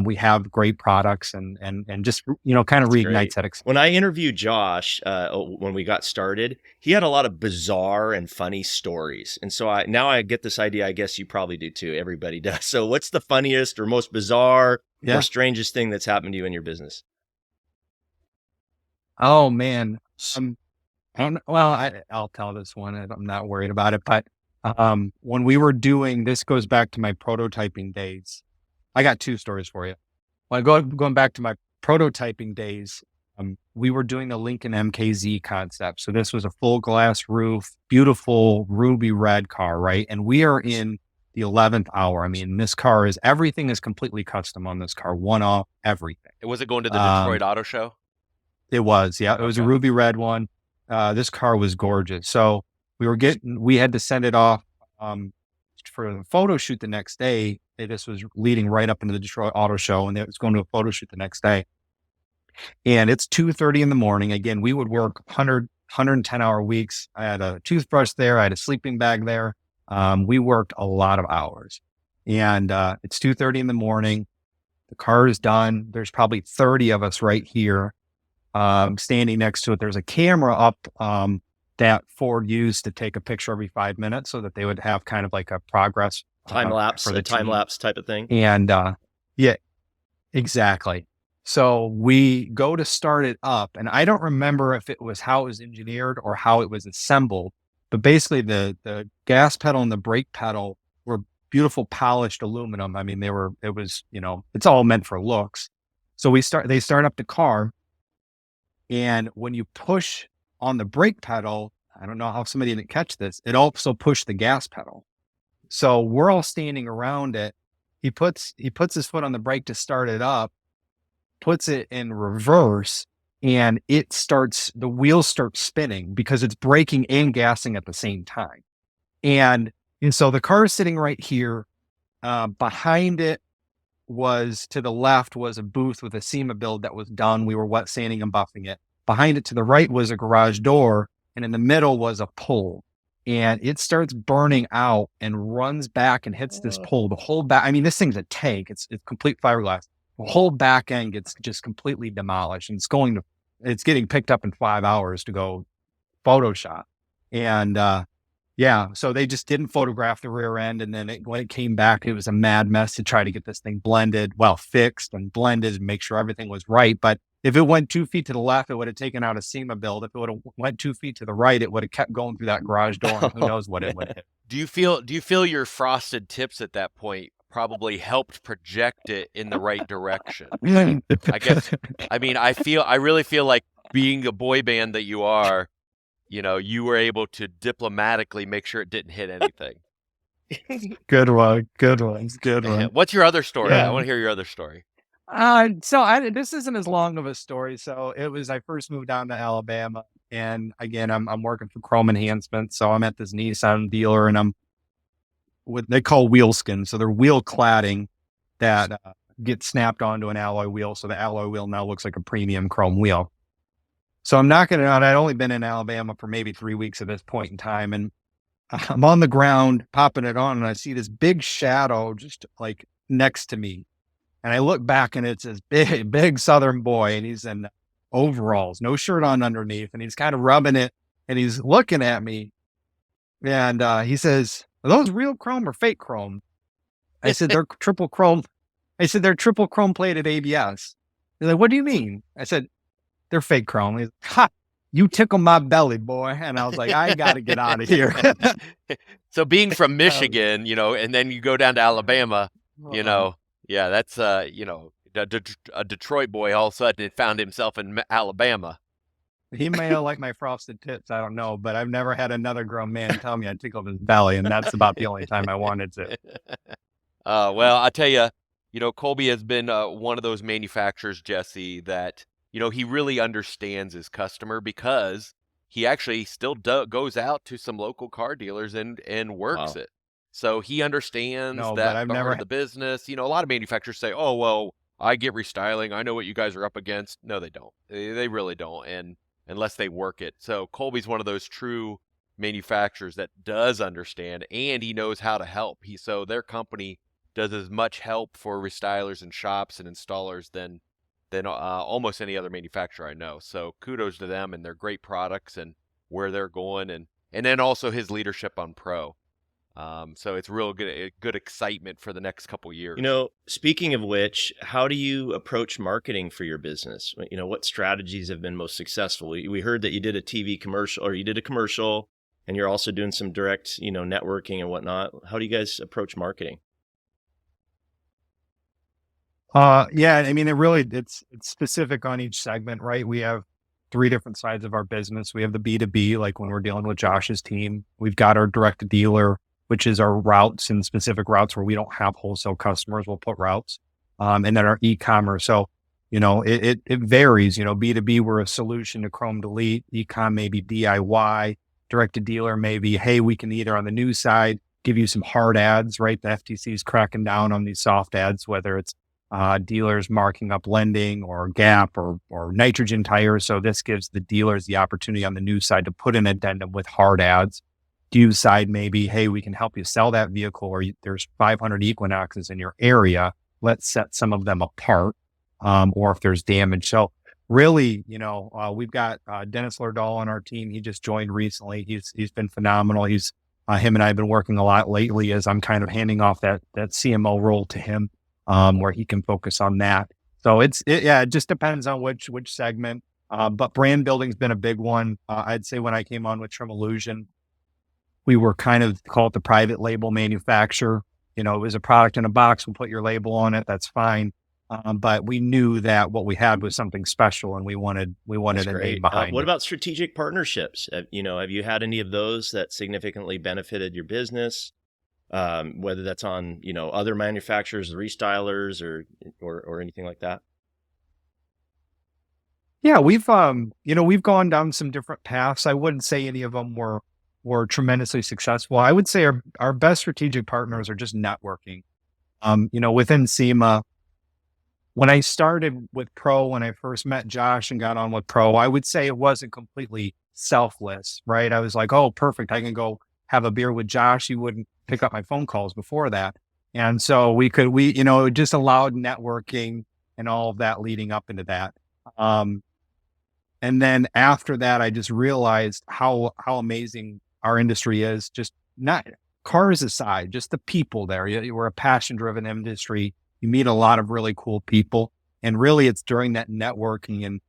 We have great products, and just, kind of That's reignites great. that excitement. When I interviewed Josh, when we got started, he had a lot of bizarre and funny stories. And so now I get this idea, I guess you probably do too. Everybody does. So what's the funniest or most bizarre or strangest thing that's happened to you in your business? Oh man. I don't know. Well, I'll tell this one. I'm not worried about it, but when we were doing this, goes back to my prototyping days. I got two stories for you. Going back to my prototyping days, we were doing the Lincoln MKZ concept. So this was a full glass roof, beautiful ruby red car, right? And we are in the 11th hour. I mean, everything is completely custom on this car, one off, everything. Was it going to the Detroit Auto Show? It was, yeah. It was a ruby red one. This car was gorgeous. So we had to send it off for the photo shoot the next day. This was leading right up into the Detroit Auto Show, and it was going to a photo shoot the next day. And it's 2:30 in the morning. Again, we would work 110-hour weeks. I had a toothbrush there. I had a sleeping bag there. We worked a lot of hours. And it's 2:30 in the morning. The car is done. There's probably 30 of us right here standing next to it. There's a camera up that Ford used to take a picture every 5 minutes, so that they would have kind of like a progress Time lapse, for the time team. lapse type of thing. And yeah, exactly. So we go to start it up, and I don't remember if it was how it was engineered or how it was assembled, but basically the gas pedal and the brake pedal were beautiful polished aluminum. I mean, it's all meant for looks. So they start up the car, and when you push on the brake pedal, I don't know how somebody didn't catch this, it also pushed the gas pedal. So we're all standing around it. He puts his foot on the brake to start it up, puts it in reverse, and the wheels start spinning because it's braking and gassing at the same time. And so the car is sitting right here. Behind it to the left was a booth with a SEMA build that was done. We were wet sanding and buffing it. Behind it to the right was a garage door, and in the middle was a pole. And it starts burning out and runs back and hits this pole. The whole back, I mean, this thing's a tank. It's complete fiberglass. The whole back end gets just completely demolished, and it's getting picked up in 5 hours to go Photoshop. And so they just didn't photograph the rear end. And then when it came back, it was a mad mess to try to get this thing fixed and blended and make sure everything was right. But if it went 2 feet to the left, it would have taken out a SEMA build. If it would have went 2 feet to the right, it would have kept going through that garage door, and who knows what it would have hit. Do you feel your frosted tips at that point probably helped project it in the right direction. I guess, I really feel like being a boy band that you are, you were able to diplomatically make sure it didn't hit anything. Good one. Good one. Good one. What's your other story? Yeah. I want to hear your other story. This isn't as long of a story. So I first moved down to Alabama, and again, I'm working for Chrome Enhancement. So I'm at this Nissan dealer, and I'm what they call wheel skin. So they're wheel cladding that gets snapped onto an alloy wheel. So the alloy wheel now looks like a premium chrome wheel. So I'm knocking it out. I'd only been in Alabama for maybe 3 weeks at this point in time. And I'm on the ground popping it on, and I see this big shadow just like next to me. And I look back, and it's this big Southern boy, and he's in overalls, no shirt on underneath. And he's kind of rubbing it, and he's looking at me. And he says, "Are those real chrome or fake chrome?" I said, "They're triple chrome." I said, "They're triple chrome plated ABS." He's like, "What do you mean?" I said, "They're fake chrome." He's like, "Ha, you tickle my belly, boy." And I was like, I got to get out of here. So being from Michigan, and then you go down to Alabama, yeah, that's, a Detroit boy all of a sudden found himself in Alabama. He may have liked my frosted tips. I don't know, but I've never had another grown man tell me I tickled his belly. And that's about the only time I wanted to. Well, I tell you, Colby has been one of those manufacturers, Jesse, that, he really understands his customer, because he actually still goes out to some local car dealers and works it. So he understands that part of the business. A lot of manufacturers say, "Oh, well, I get restyling. I know what you guys are up against." No, they don't. They really don't. And unless they work it. So Colby's one of those true manufacturers that does understand, and he knows how to help. So their company does as much help for restylers and shops and installers than almost any other manufacturer I know. So kudos to them and their great products and where they're going, and then also his leadership on Pro. So it's real good excitement for the next couple years. Speaking of which, how do you approach marketing for your business? What strategies have been most successful? We heard that you did a TV commercial, or you did a commercial, and you're also doing some direct, networking and whatnot. How do you guys approach marketing? Yeah, it's specific on each segment, right? We have 3 different sides of our business. We have the B2B, like when we're dealing with Josh's team. We've got our direct to dealer, which is our routes and specific routes where we don't have wholesale customers. We'll put routes. And then our e-commerce. So, it varies. B2B, we're a solution to Chrome Delete. E-com maybe DIY. Direct to dealer maybe, hey, we can either on the news side give you some hard ads, right? The FTC is cracking down on these soft ads, whether it's dealers marking up lending or Gap or nitrogen tires. So this gives the dealers the opportunity on the news side to put an addendum with hard ads. Used side, maybe, hey, we can help you sell that vehicle, or there's 500 Equinoxes in your area. Let's set some of them apart, or if there's damage. So really, we've got Dennis Lerdahl on our team. He just joined recently. He's been phenomenal. Him and I have been working a lot lately as I'm kind of handing off that CMO role to him. Where he can focus on that. So it just depends on which segment. But brand building's been a big one. I'd say when I came on with Trim Illusion, we were kind of called the private label manufacturer. It was a product in a box. We'll put your label on it. That's fine. But we knew that what we had was something special, and we wanted a name behind it. What about strategic partnerships? Have you had any of those that significantly benefited your business? Whether that's on, other manufacturers, restylers, or anything like that? Yeah, we've gone down some different paths. I wouldn't say any of them were tremendously successful. I would say our best strategic partners are just networking. Within SEMA, when I started with Pro, when I first met Josh and got on with Pro, I would say it wasn't completely selfless, right? I was like, oh, perfect. I can go have a beer with Josh. He wouldn't pick up my phone calls before that. And so it just allowed networking and all of that leading up into that. And then after that, I just realized how amazing our industry is. Just not cars aside, just the people there. We're a passion driven industry. You meet a lot of really cool people, and really it's during that networking and,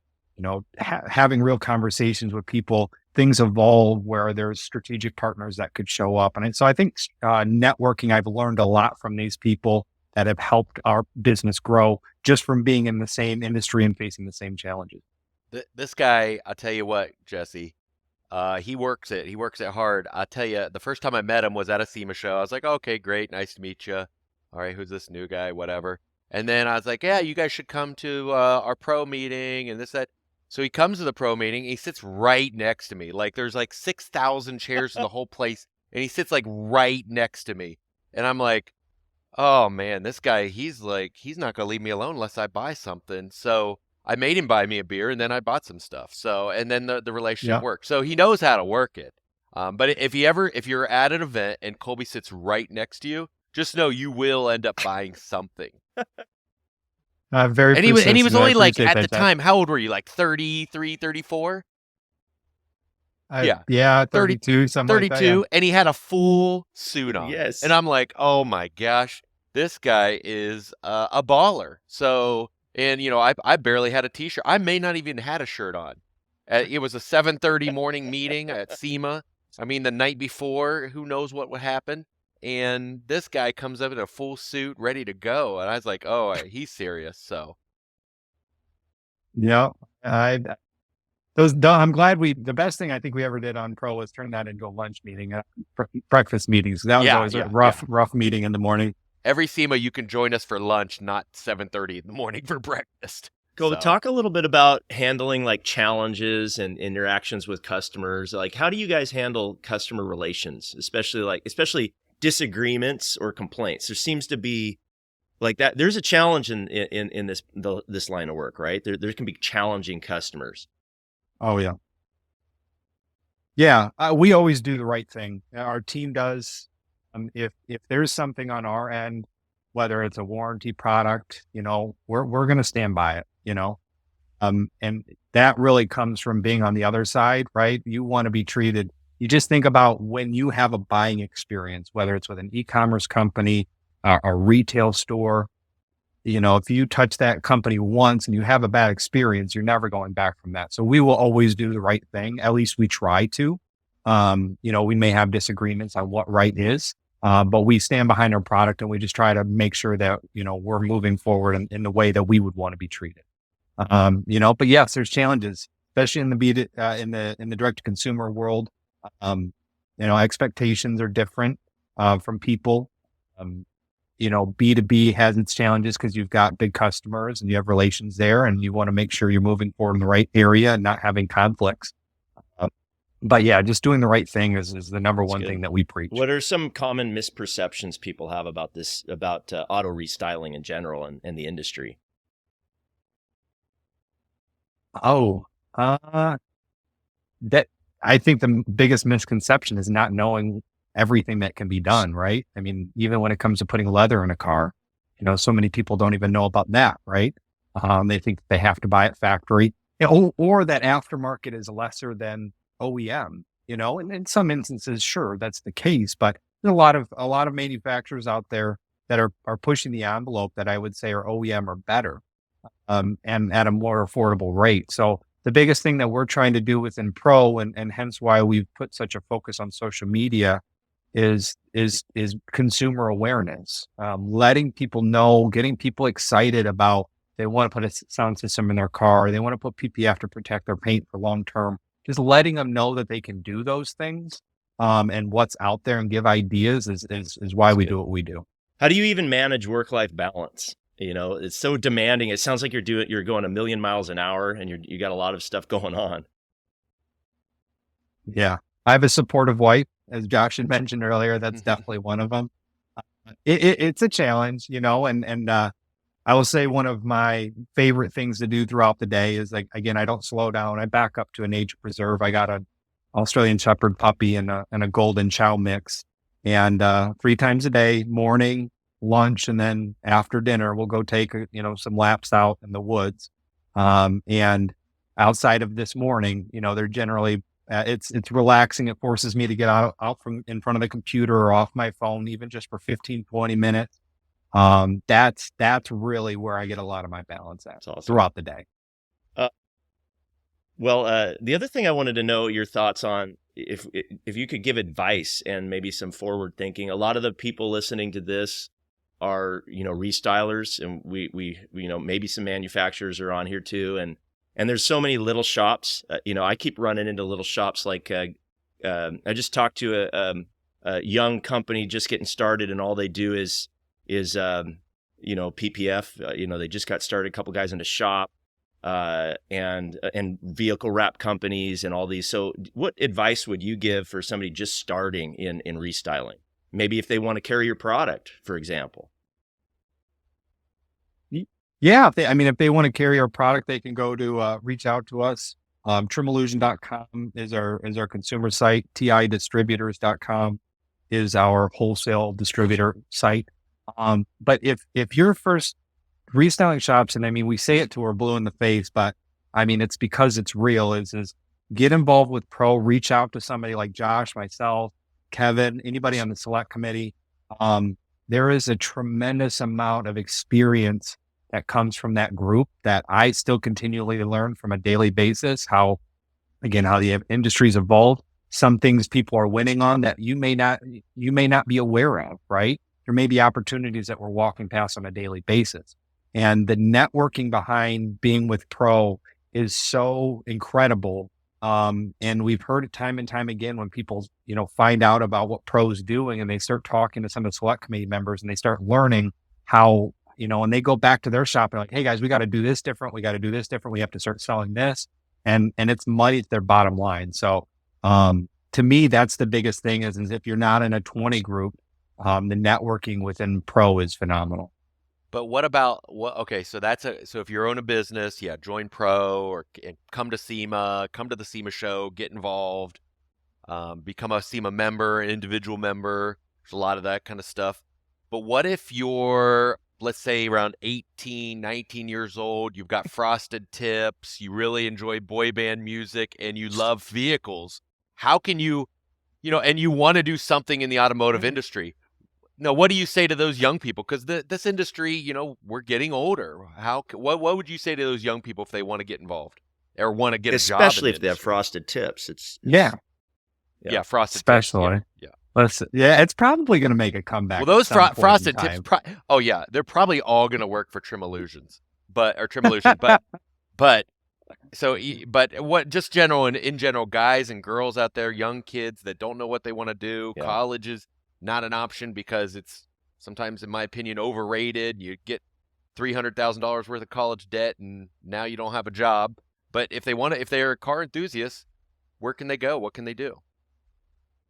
having real conversations with people, things evolve where there's strategic partners that could show up. And so I think networking, I've learned a lot from these people. that have helped our business grow just from being in the same industry and facing the same challenges. This guy, I'll tell you what, Jesse, he works it. He works it hard. I'll tell you, the first time I met him was at a SEMA show. I was like, okay, great. Nice to meet you. All right, who's this new guy? Whatever. And then I was like, yeah, you guys should come to our pro meeting and this, that. So he comes to the pro meeting. He sits right next to me. Like there's like 6,000 chairs in the whole place. And he sits like right next to me. And I'm like, oh man, this guy, he's not going to leave me alone unless I buy something. So I made him buy me a beer and then I bought some stuff. So, and then the relationship Yeah. worked. So he knows how to work it. But if you're at an event and Colby sits right next to you, just know you will end up buying something. Very And he was persistent. I only like appreciate at the that. time, how old were you? Like 33, 34? Yeah, 32, something like that. 32, and he had a full suit on. Yes. And I'm like, oh my gosh, this guy is a baller. So, and I barely had a t-shirt. I may not even had a shirt on. It was a 7:30 morning meeting at SEMA. I mean, the night before, who knows what would happen. And this guy comes up in a full suit, ready to go. And I was like, oh, he's serious. So, Yeah. I'm glad the best thing I think we ever did on Pro was turn that into a lunch meeting, breakfast meetings. That was always a rough meeting in the morning. every SEMA, you can join us for lunch, not 7:30 in the morning for breakfast. Go talk a little bit about handling like challenges and interactions with customers. Like, how do you guys handle customer relations, especially disagreements or complaints? There seems to be like that. There's a challenge in this line of work, right? There can be challenging customers. Oh yeah. Yeah, we always do the right thing. Our team does. If there's something on our end, whether it's a warranty product, we're going to stand by it. And that really comes from being on the other side, right? You want to be treated. You just think about when you have a buying experience, whether it's with an e-commerce company, a retail store. If you touch that company once and you have a bad experience, you're never going back from that. So we will always do the right thing. At least we try to. We may have disagreements on what right is, but we stand behind our product and we just try to make sure that, we're moving forward in the way that we would want to be treated. But yes, there's challenges, especially in the direct to consumer world. Expectations are different, from people. B2B has its challenges because you've got big customers and you have relations there and you want to make sure you're moving forward in the right area and not having conflicts. But yeah, just doing the right thing is the number one thing that we preach. What are some common misperceptions people have about auto restyling in general and the industry? That I think the biggest misconception is not knowing everything that can be done, right? I mean, even when it comes to putting leather in a car, so many people don't even know about that, right? They think they have to buy it factory, or that aftermarket is lesser than OEM, and in some instances, sure, that's the case, but there's a lot of manufacturers out there that are pushing the envelope that I would say are OEM or better, and at a more affordable rate. So the biggest thing that we're trying to do within Pro, and hence why we've put such a focus on social media, is consumer awareness, letting people know, getting people excited about they want to put a sound system in their car, they want to put PPF to protect their paint for long term. Just letting them know that they can do those things, and what's out there and give ideas is why we do what we do. How do you even manage work-life balance? It's so demanding. It sounds like you're going a million miles an hour and you got a lot of stuff going on. Yeah. I have a supportive wife, as Josh had mentioned earlier. That's definitely one of them. It's a challenge, and I will say one of my favorite things to do throughout the day is, like, again, I don't slow down. I back up to a nature preserve. I got an Australian Shepherd puppy and a golden chow mix, and 3 times a day, morning, lunch, and then after dinner, we'll go take some laps out in the woods. And outside of this morning, they're generally it's relaxing. It forces me to get out from in front of the computer or off my phone, even just for 15, 20 minutes. That's really where I get a lot of my balance at throughout the day. The other thing I wanted to know your thoughts on, if you could give advice and maybe some forward thinking. A lot of the people listening to this are, restylers, and we maybe some manufacturers are on here too. And there's so many little shops. I keep running into little shops like I just talked to a young company just getting started, and all they do is PPF. They just got started. A couple guys in a shop, and vehicle wrap companies and all these. So, what advice would you give for somebody just starting in restyling? Maybe if they want to carry your product, for example. Yeah, if they want to carry our product, they can go to reach out to us. Trimillusion.com is our consumer site. TIdistributors.com is our wholesale distributor site. But if your first restyling shops, and we say it till we're blue in the face, but it's because it's real, is get involved with Pro, reach out to somebody like Josh, myself, Kevin, anybody on the select committee. There is a tremendous amount of experience that comes from that group that I still continually learn from a daily basis, how the industry's evolved. Some things people are winning on that you may not be aware of, right? There may be opportunities that we're walking past on a daily basis. And the networking behind being with Pro is so incredible. And we've heard it time and time again when people, find out about what Pro's doing, and they start talking to some of the select committee members, and they start learning how, and they go back to their shop and like, hey guys, we got to do this different. We got to do this different. We have to start selling this. And it's money to their bottom line. So, to me, that's the biggest thing is if you're not in a 20 group, the networking within Pro is phenomenal. But what about okay, so if you own a business, join Pro or come to SEMA, come to the SEMA show, get involved, become a SEMA member, an individual member. There's a lot of that kind of stuff. But what if you're, let's say, around 18, 19 years old, you've got frosted tips, you really enjoy boy band music, and you love vehicles? How can you, and you want to do something in the automotive industry? No, what do you say to those young people? Because this industry, we're getting older. What would you say to those young people if they want to get involved or want to get a job? Especially if they have frosted tips. Yeah, frosted especially. tips. It's probably going to make a comeback. Well, those frosted tips, they're probably all going to work for Trim Illusion, but what just in general, guys and girls out there, young kids that don't know what they want to do, college is not an option because it's sometimes, in my opinion, overrated. You get $300,000 worth of college debt and now you don't have a job. But if they're car enthusiasts, where can they go? What can they do?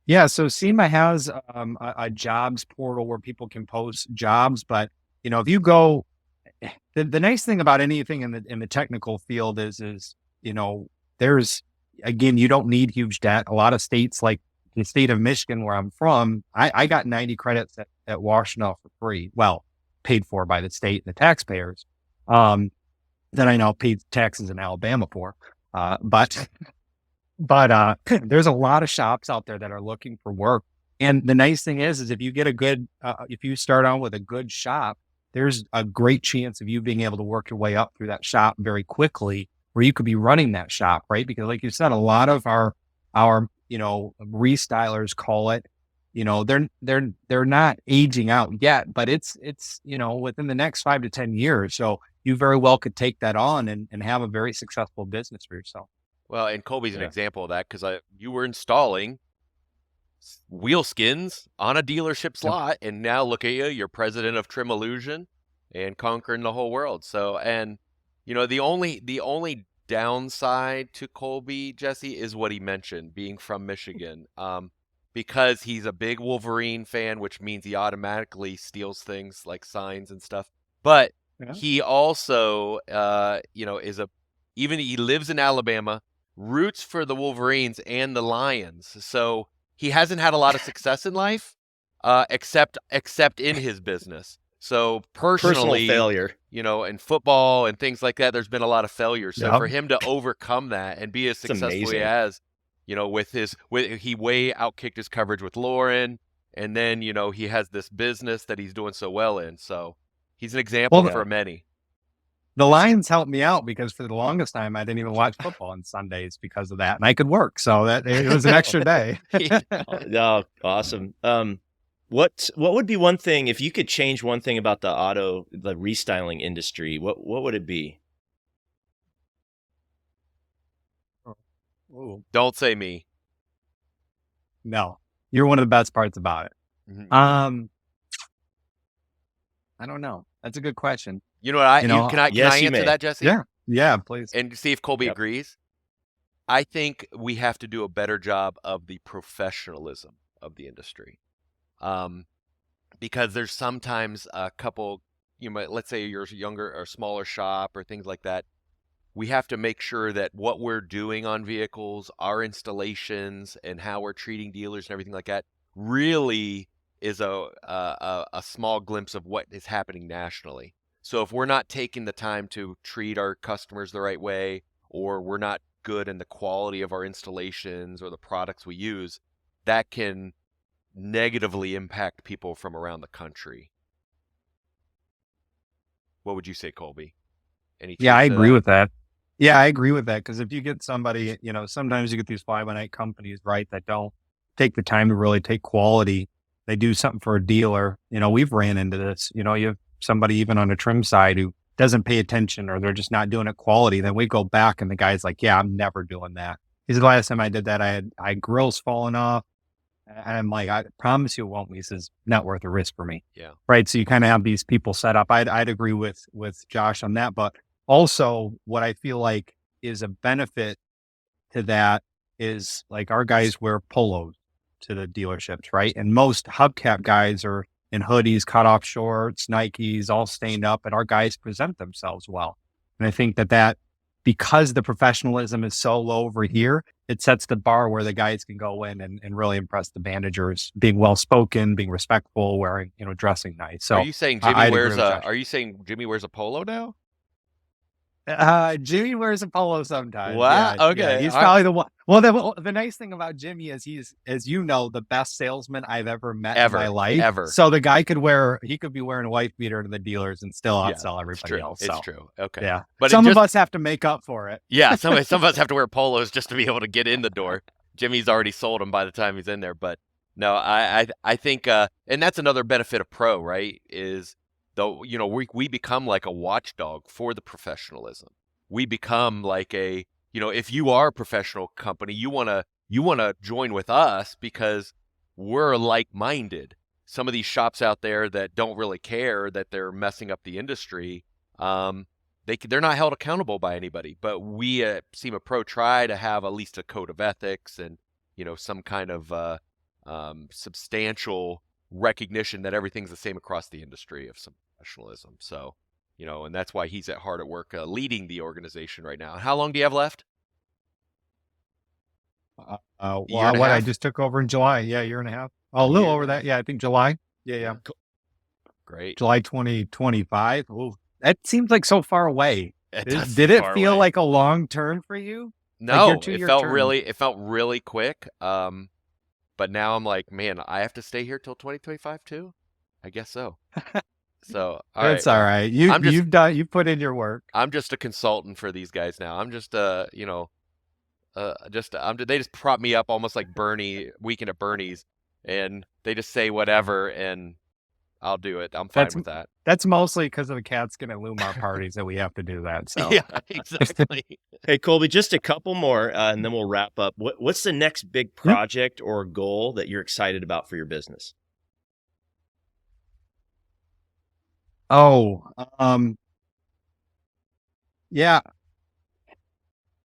Yeah, so SEMA has a jobs portal where people can post jobs. But if you go, the nice thing about anything in the technical field is there's, again, you don't need huge debt. A lot of states, like the state of Michigan, where I'm from, I got 90 credits at Washtenaw for free. Well, paid for by the state and the taxpayers. That I now paid taxes in Alabama for. But there's a lot of shops out there that are looking for work. And the nice thing is if you get if you start on with a good shop, there's a great chance of you being able to work your way up through that shop very quickly, where you could be running that shop, right? Because like you said, a lot of our restylers call it, they're not aging out yet, but it's within the next 5 to 10 years. So you very well could take that on and have a very successful business for yourself. Well, and Colby's an example of that because you were installing wheel skins on a dealership's lot, and now look at you, you're president of Trim Illusion and conquering the whole world. So, and the only downside to Colby, Jesse, is what he mentioned, being from Michigan, because he's a big Wolverine fan, which means he automatically steals things like signs and stuff. But he also, he lives in Alabama, roots for the Wolverines and the Lions. So he hasn't had a lot of success in life, except in his business. So personal failure, in football and things like that, there's been a lot of failures. So for him to overcome that and be as successful he has, he way outkicked his coverage with Lauren, and then he has this business that he's doing so well in. So he's an example for many. The Lions helped me out because for the longest time I didn't even watch football on Sundays because of that, and I could work, so that it was an extra day. Oh, awesome. What would be one thing if you could change one thing about the restyling industry? What would it be? Ooh, Don't say me. no, you're one of the best parts about it. Mhm. I don't know. That's a good question. You know what? You know, Can I Yes, you answer may. that, Jesse? yeah, please. And see if Colby Yep. agrees. I think we have to do a better job of the professionalism of the industry. Because there's sometimes a couple, let's say you're a younger or smaller shop or things like that. We have to make sure that what we're doing on vehicles, our installations, and how we're treating dealers and everything like that really is a small glimpse of what is happening nationally. So if we're not taking the time to treat our customers the right way, or we're not good in the quality of our installations or the products we use, that can negatively impact people from around the country. What would you say, Colby? Any Yeah, truth I to agree that? with that. Yeah, I agree with that because if you get somebody, sometimes you get these fly-by-night companies, right, that don't take the time to really take quality. They do something for a dealer. We've ran into this. You have somebody even on the trim side who doesn't pay attention or they're just not doing it quality. Then we go back and the guy's like, "Yeah, I'm never doing that." He said, "The last time I did that, I had grills falling off." And I'm like, "I promise you it won't." He says, "Not worth the risk for me." Yeah. Right. So you kind of have these people set up. I'd agree with Josh on that. But also what I feel like is a benefit to that is like our guys wear polos to the dealerships, right? And most hubcap guys are in hoodies, cut off shorts, Nikes, all stained up, and our guys present themselves well. And I think that because the professionalism is so low over here, it sets the bar where the guys can go in and really impress the managers, being well spoken, being respectful, wearing, dressing nice. So Are you saying I'd agree with Josh. Are you saying Jimmy wears a polo now? Jimmy wears a polo sometimes. Wow. Yeah. Okay. He's probably the one. Well, the nice thing about Jimmy is he's, as you know, the best salesman I've ever met in my life. Ever. So the guy he could be wearing a wife beater to the dealers and still Yeah, outsell it's everybody true. else. It's So, true. Okay. yeah. But some of us have to make up for it. Yeah, some of us have to wear polos just to be able to get in the door. Jimmy's already sold them by the time he's in there. But no, I think, and that's another benefit of pro, right? Is though we become like a watchdog for the professionalism. We become like if you are a professional company, you wanna join with us because we're like-minded. Some of these shops out there that don't really care that they're messing up the industry, they're not held accountable by anybody. But we at SEMA Pro try to have at least a code of ethics and some kind of substantial recognition that everything's the same across the industry of some professionalism. So, and that's why he's hard at work leading the organization right now. How long do you have left? Well, Year and a I half? just took over in July. Yeah, year and a half. Oh, a little Year. over that. Yeah, I think July. Yeah. Great. July 2025. Ooh, that seems like so far away. does Did seem it far feel away. like a long term for you? No, your it 2-year felt term? it felt really quick. But now I'm like, man, I have to stay here till 2025 too. I guess so. So That's all right. You've put in your work. I'm just a consultant for these guys now. I'm just they just prop me up almost like Bernie, Weekend at Bernie's, and they just say whatever and I'll do it. I'm fine with that. That's mostly because of the Catskin and Lumar parties that we have to do that. So Yeah, exactly. Hey, Colby, just a couple more, and then we'll wrap up. What's the next big project or goal that you're excited about for your business? Oh, yeah,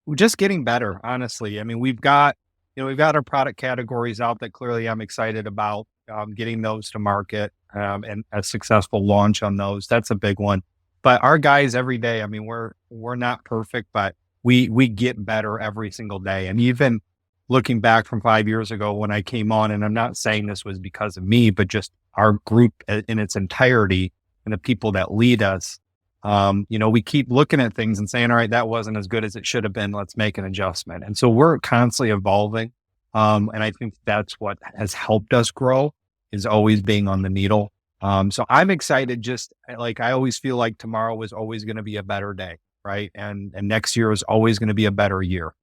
we're just getting better, honestly. I mean, we've got our product categories out that clearly I'm excited about, getting those to market, and a successful launch on those. That's a big one. But our guys every day, I mean, we're not perfect, but we get better every single day. And even looking back from 5 years ago when I came on, and I'm not saying this was because of me, but just our group in its entirety and the people that lead us, we keep looking at things and saying, all right, that wasn't as good as it should have been. Let's make an adjustment. And so we're constantly evolving. And I think that's what has helped us grow, is always being on the needle. So I'm excited. Just like, I always feel like tomorrow is always going to be a better day. Right. And next year is always going to be a better year.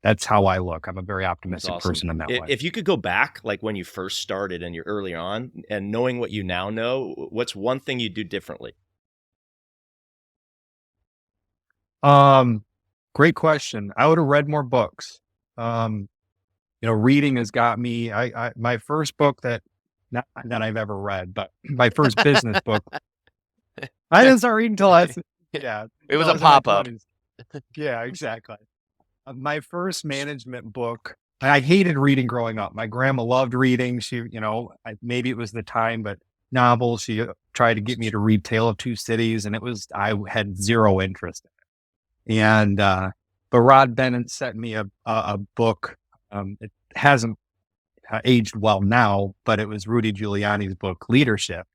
that's how I look. I'm a very That's optimistic awesome. person in that way. If you could go back, like when you first started and you're early on, and knowing what you now know, what's one thing you'd do differently? Great question. I would have read more books. Reading has got me. My first book that not that I've ever read, but my first business book. I didn't start reading till yeah. It was I a in my pop-up. 20s. Yeah, exactly. My first management book. I hated reading growing up. My grandma loved reading. She, maybe it was the time, but novels. She tried to get me to read Tale of Two Cities, and I had zero interest in it. And but Rod Bennett sent me a book. It hasn't aged well now, but it was Rudy Giuliani's book, Leadership.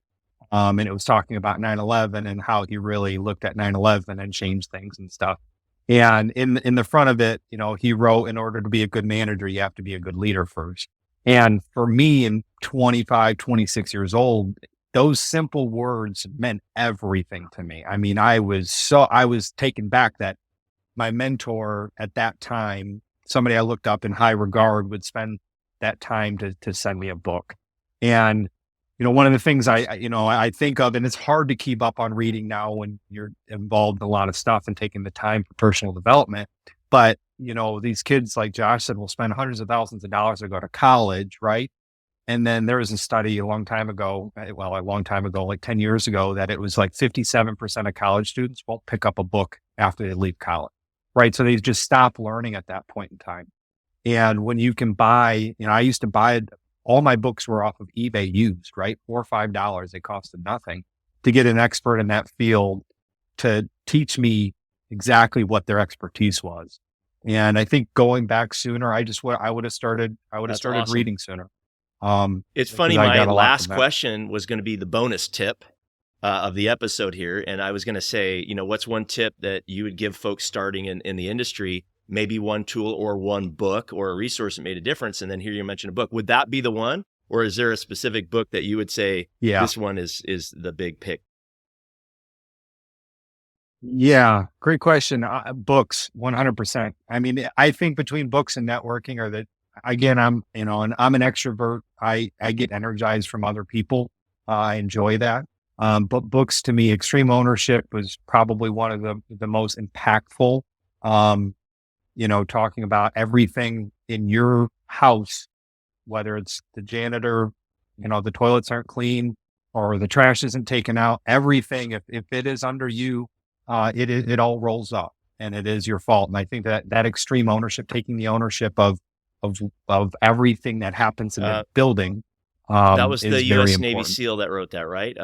And it was talking about 9/11 and how he really looked at 9/11 and changed things and stuff. And in the front of it, he wrote, in order to be a good manager, you have to be a good leader first. And for me, in 25, 26 years old, those simple words meant everything to me. I mean, I was taken back that my mentor at that time, somebody I looked up in high regard, would spend that time to send me a book. And one of the things I think of, and it's hard to keep up on reading now when you're involved in a lot of stuff and taking the time for personal development. But, these kids, like Josh said, will spend hundreds of thousands of dollars to go to college, right? And then there was a study a long time ago, like 10 years ago, that it was like 57% of college students won't pick up a book after they leave college, right? So they just stop learning at that point in time. And when you can buy, I used to buy, all my books were off of eBay used, right? $4 or $5. They costed nothing to get an expert in that field to teach me exactly what their expertise was. And I think going back sooner, I would have started Awesome. reading sooner. It's funny. My last question was going to be the bonus tip of the episode here. And I was going to say, what's one tip that you would give folks starting in the industry? Maybe one tool or one book or a resource that made a difference. And then here you mentioned a book. Would that be the one? Or is there a specific book that you would say, this one is the big pick? Yeah, great question. Books, 100%. I mean, I think between books and networking are again, I'm an extrovert. I get energized from other people. I enjoy that. But books, to me, Extreme Ownership was probably one of the most impactful. Talking about everything in your house, whether it's the janitor, the toilets aren't clean or the trash isn't taken out, everything, if it is under you, it all rolls up and it is your fault. And I think that extreme ownership, taking the ownership of everything that happens in the building. That was the U.S. Navy important. SEAL that wrote that, right?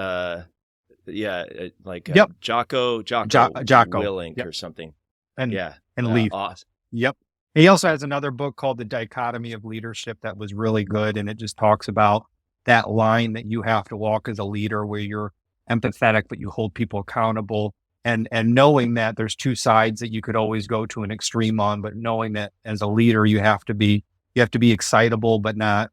Jocko Willink or something. And Leaf. Awesome. Yep. He also has another book called The Dichotomy of Leadership that was really good. And it just talks about that line that you have to walk as a leader, where you're empathetic, but you hold people accountable, and knowing that there's two sides that you could always go to an extreme on, but knowing that as a leader, you have to be excitable, but not,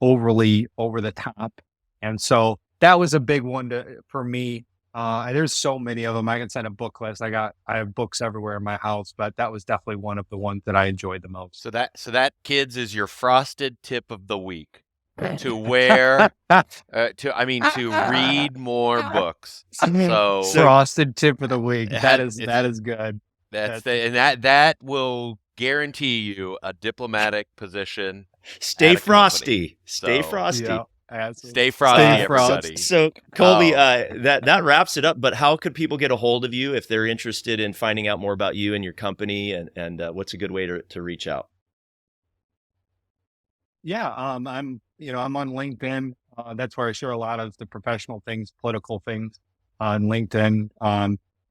overly over the top. And so that was a big one for me. There's so many of them. I can send a book list. I have books everywhere in my house, but that was definitely one of the ones that I enjoyed the most. So that, kids, is your frosted tip of the week. To read more books. So frosted tip of the week. That is good. That will guarantee you a diplomatic position. Stay frosty. Stay frosty. Yeah. Stay frosty, everybody. So Colby, that wraps it up. But how could people get a hold of you if they're interested in finding out more about you and your company, and what's a good way to reach out? Yeah, I'm on LinkedIn. That's where I share a lot of the professional things, political things on LinkedIn.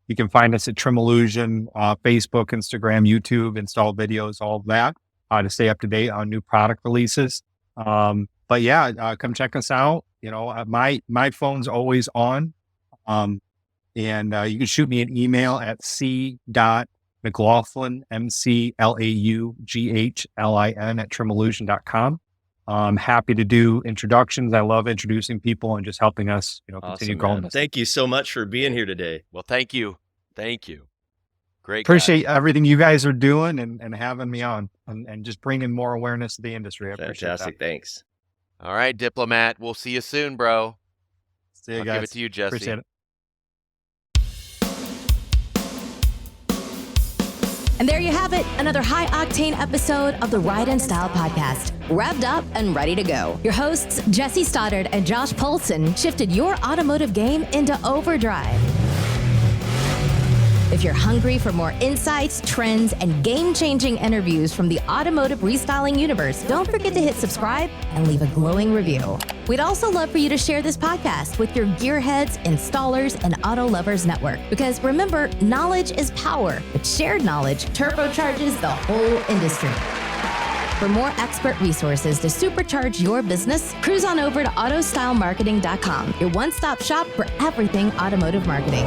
You can find us at Trim Illusion, Facebook, Instagram, YouTube, install videos, all of that to stay up to date on new product releases. But yeah, come check us out. My phone's always on. And you can shoot me an email at c.mclaughlin, MCLAUGHLIN at trimillusion.com. I'm happy to do introductions. I love introducing people and just helping us, continue growing. Thank you so much for being here today. Well, thank you. Thank you. Great. Appreciate everything you guys are doing and having me on and just bringing more awareness to the industry. I appreciate Fantastic. that. Thanks. All right, Diplomat. We'll see you soon, bro. See you I'll guys. give it to you, Jesse. Appreciate it. And there you have it, another high-octane episode of the Ride and Style podcast. Revved up and ready to go. Your hosts, Jesse Stoddard and Josh Polson, shifted your automotive game into overdrive. If you're hungry for more insights, trends, and game-changing interviews from the automotive restyling universe, don't forget to hit subscribe and leave a glowing review. We'd also love for you to share this podcast with your gearheads, installers, and auto lovers network. Because remember, knowledge is power, but shared knowledge turbocharges the whole industry. For more expert resources to supercharge your business, cruise on over to autostylemarketing.com, your one-stop shop for everything automotive marketing.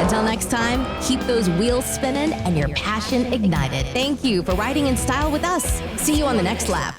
Until next time, keep those wheels spinning and your passion ignited. Thank you for riding in style with us. See you on the next lap.